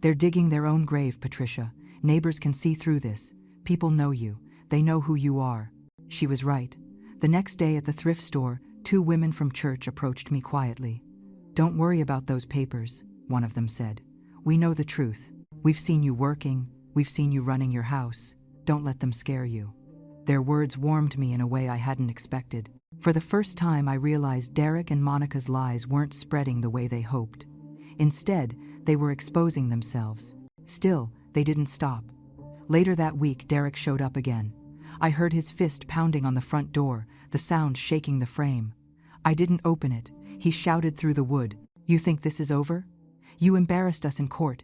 "They're digging their own grave, Patricia. Neighbors can see through this. People know you. They know who you are." She was right. The next day at the thrift store, 2 women from church approached me quietly. "Don't worry about those papers," one of them said. "We know the truth. We've seen you working. We've seen you running your house. Don't let them scare you." Their words warmed me in a way I hadn't expected. For the first time, I realized Derek and Monica's lies weren't spreading the way they hoped. Instead, they were exposing themselves. Still, they didn't stop. Later that week, Derek showed up again. I heard his fist pounding on the front door, the sound shaking the frame. I didn't open it. He shouted through the wood, You think this is over? You embarrassed us in court.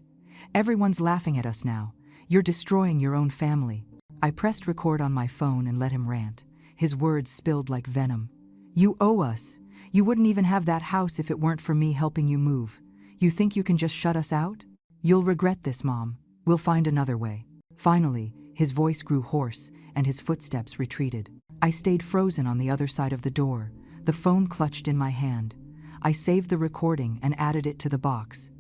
Everyone's laughing at us now. You're destroying your own family. I pressed record on my phone and let him rant. His words spilled like venom. You owe us. You wouldn't even have that house if it weren't for me helping you move. You think you can just shut us out? You'll regret this, Mom. We'll find another way. Finally, his voice grew hoarse and his footsteps retreated. I stayed frozen on the other side of the door, the phone clutched in my hand. I saved the recording and added it to the box.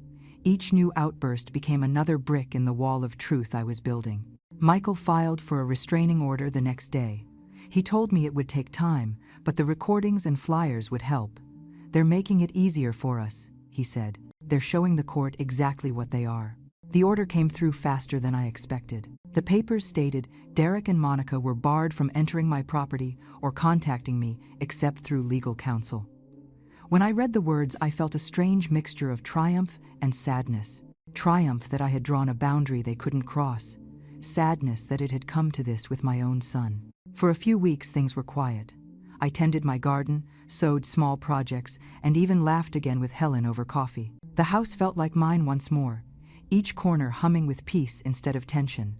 Each new outburst became another brick in the wall of truth I was building. Michael filed for a restraining order the next day. He told me it would take time, but the recordings and flyers would help. They're making it easier for us, he said. They're showing the court exactly what they are. The order came through faster than I expected. The papers stated Derek and Monica were barred from entering my property or contacting me except through legal counsel. When I read the words, I felt a strange mixture of triumph and sadness. Triumph that I had drawn a boundary they couldn't cross. Sadness that it had come to this with my own son. For a few weeks, things were quiet. I tended my garden, sewed small projects, and even laughed again with Helen over coffee. The house felt like mine once more, each corner humming with peace instead of tension.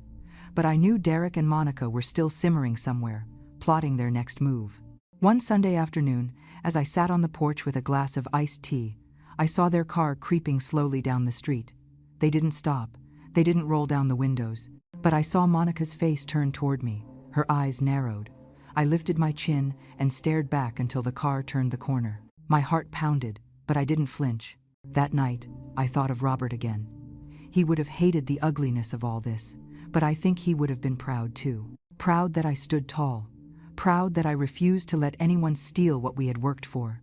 But I knew Derek and Monica were still simmering somewhere, plotting their next move. One Sunday afternoon, as I sat on the porch with a glass of iced tea, I saw their car creeping slowly down the street. They didn't stop. They didn't roll down the windows. But I saw Monica's face turn toward me, her eyes narrowed. I lifted my chin and stared back until the car turned the corner. My heart pounded, but I didn't flinch. That night, I thought of Robert again. He would have hated the ugliness of all this, but I think he would have been proud too. Proud that I stood tall. Proud that I refused to let anyone steal what we had worked for.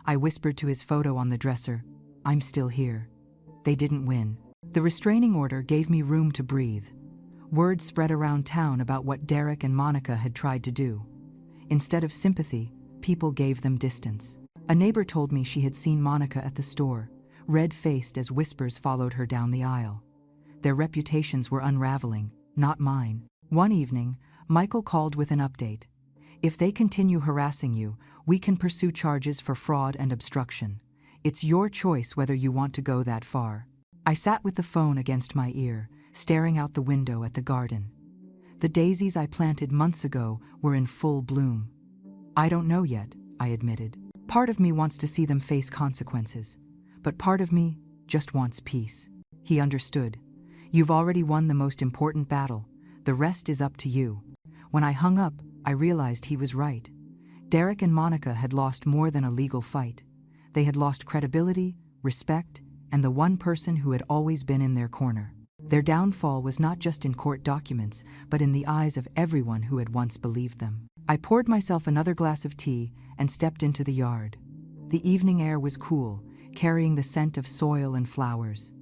I whispered to his photo on the dresser, "I'm still here." They didn't win. The restraining order gave me room to breathe. Word spread around town about what Derek and Monica had tried to do. Instead of sympathy, people gave them distance. A neighbor told me she had seen Monica at the store, red-faced as whispers followed her down the aisle. Their reputations were unraveling, not mine. One evening, Michael called with an update. "If they continue harassing you, we can pursue charges for fraud and obstruction. It's your choice whether you want to go that far." I sat with the phone against my ear, staring out the window at the garden. The daisies I planted months ago were in full bloom. "I don't know yet," I admitted. "Part of me wants to see them face consequences, but part of me just wants peace." He understood. "You've already won the most important battle. The rest is up to you." When I hung up, I realized he was right. Derek and Monica had lost more than a legal fight. They had lost credibility, respect, and the one person who had always been in their corner. Their downfall was not just in court documents, but in the eyes of everyone who had once believed them. I poured myself another glass of tea and stepped into the yard. The evening air was cool, carrying the scent of soil and flowers.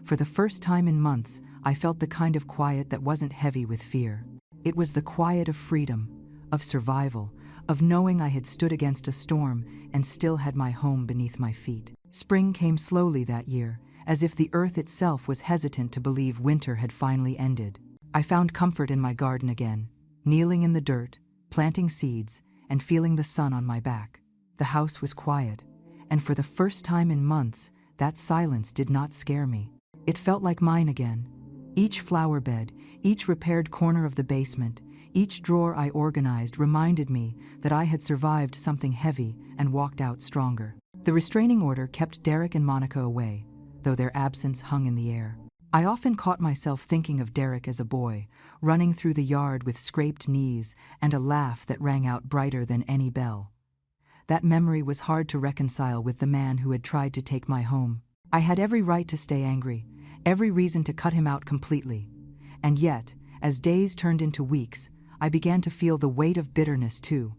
For the first time in months, I felt the kind of quiet that wasn't heavy with fear. It was the quiet of freedom, of survival, of knowing I had stood against a storm and still had my home beneath my feet. Spring came slowly that year, as if the earth itself was hesitant to believe winter had finally ended. I found comfort in my garden again, kneeling in the dirt, planting seeds, and feeling the sun on my back. The house was quiet, and for the first time in months, that silence did not scare me. It felt like mine again. Each flower bed, each repaired corner of the basement, each drawer I organized reminded me that I had survived something heavy and walked out stronger. The restraining order kept Derek and Monica away, though their absence hung in the air. I often caught myself thinking of Derek as a boy, running through the yard with scraped knees and a laugh that rang out brighter than any bell. That memory was hard to reconcile with the man who had tried to take my home. I had every right to stay angry, every reason to cut him out completely. And yet, as days turned into weeks, I began to feel the weight of bitterness too.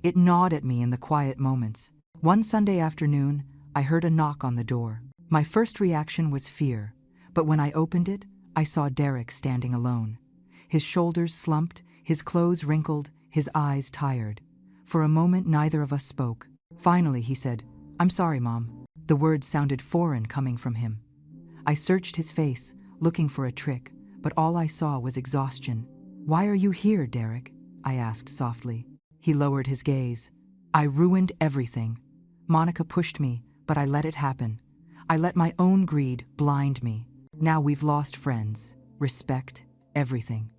It gnawed at me in the quiet moments. One Sunday afternoon, I heard a knock on the door. My first reaction was fear, but when I opened it, I saw Derek standing alone. His shoulders slumped, his clothes wrinkled, his eyes tired. For a moment, neither of us spoke. Finally, he said, "I'm sorry, Mom." The words sounded foreign coming from him. I searched his face, looking for a trick, but all I saw was exhaustion. "Why are you here, Derek?" I asked softly. He lowered his gaze. "I ruined everything. Monica pushed me, but I let it happen. I let my own greed blind me. Now we've lost friends, respect, everything.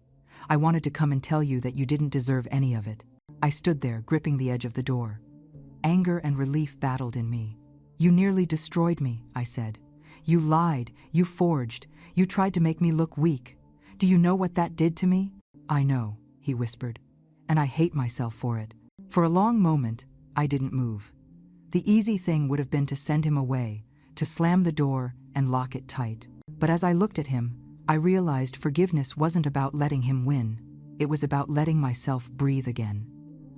I wanted to come and tell you that you didn't deserve any of it. I stood there, gripping the edge of the door. Anger and relief battled in me. You nearly destroyed me, I said. You lied, you forged, you tried to make me look weak. Do you know what that did to me? I know, he whispered, and I hate myself for it. For a long moment, I didn't move. The easy thing would have been to send him away, to slam the door and lock it tight. But as I looked at him, I realized forgiveness wasn't about letting him win. It was about letting myself breathe again.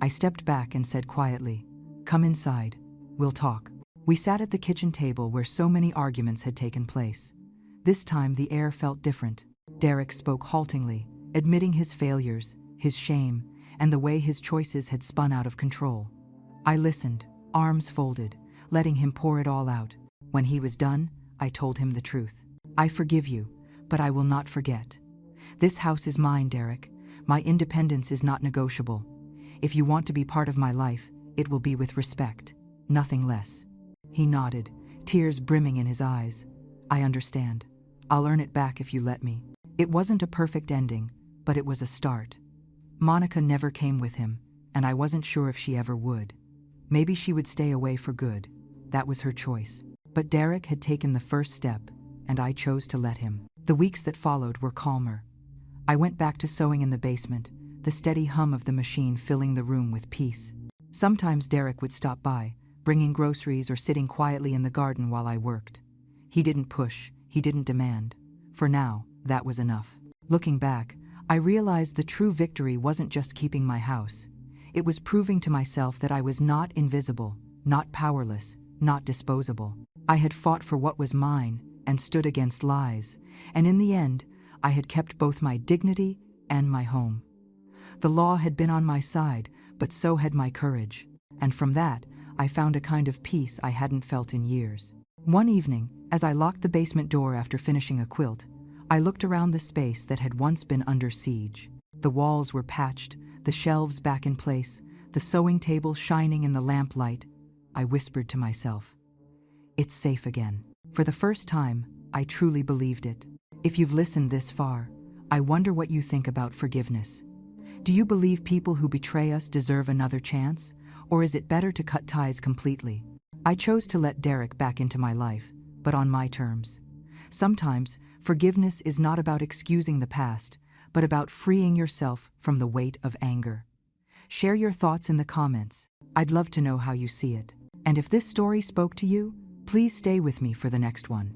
I stepped back and said quietly, "Come inside. We'll talk." We sat at the kitchen table where so many arguments had taken place. This time the air felt different. Derek spoke haltingly, admitting his failures, his shame, and the way his choices had spun out of control. I listened, arms folded, letting him pour it all out. When he was done, I told him the truth. "I forgive you, but I will not forget. This house is mine, Derek. My independence is not negotiable. If you want to be part of my life, it will be with respect, nothing less." He nodded, tears brimming in his eyes. "I understand. I'll earn it back if you let me." It wasn't a perfect ending, but it was a start. Monica never came with him, and I wasn't sure if she ever would. Maybe she would stay away for good. That was her choice. But Derek had taken the first step, and I chose to let him. The weeks that followed were calmer. I went back to sewing in the basement, the steady hum of the machine filling the room with peace. Sometimes Derek would stop by, bringing groceries or sitting quietly in the garden while I worked. He didn't push, he didn't demand. For now, that was enough. Looking back, I realized the true victory wasn't just keeping my house. It was proving to myself that I was not invisible, not powerless, not disposable. I had fought for what was mine and stood against lies, and in the end, I had kept both my dignity and my home. The law had been on my side, but so had my courage, and from that, I found a kind of peace I hadn't felt in years. One evening, as I locked the basement door after finishing a quilt, I looked around the space that had once been under siege. The walls were patched, the shelves back in place, the sewing table shining in the lamplight. I whispered to myself, "It's safe again." For the first time, I truly believed it. If you've listened this far, I wonder what you think about forgiveness. Do you believe people who betray us deserve another chance, or is it better to cut ties completely? I chose to let Derek back into my life, but on my terms. Sometimes, forgiveness is not about excusing the past, but about freeing yourself from the weight of anger. Share your thoughts in the comments. I'd love to know how you see it. And if this story spoke to you, please stay with me for the next one.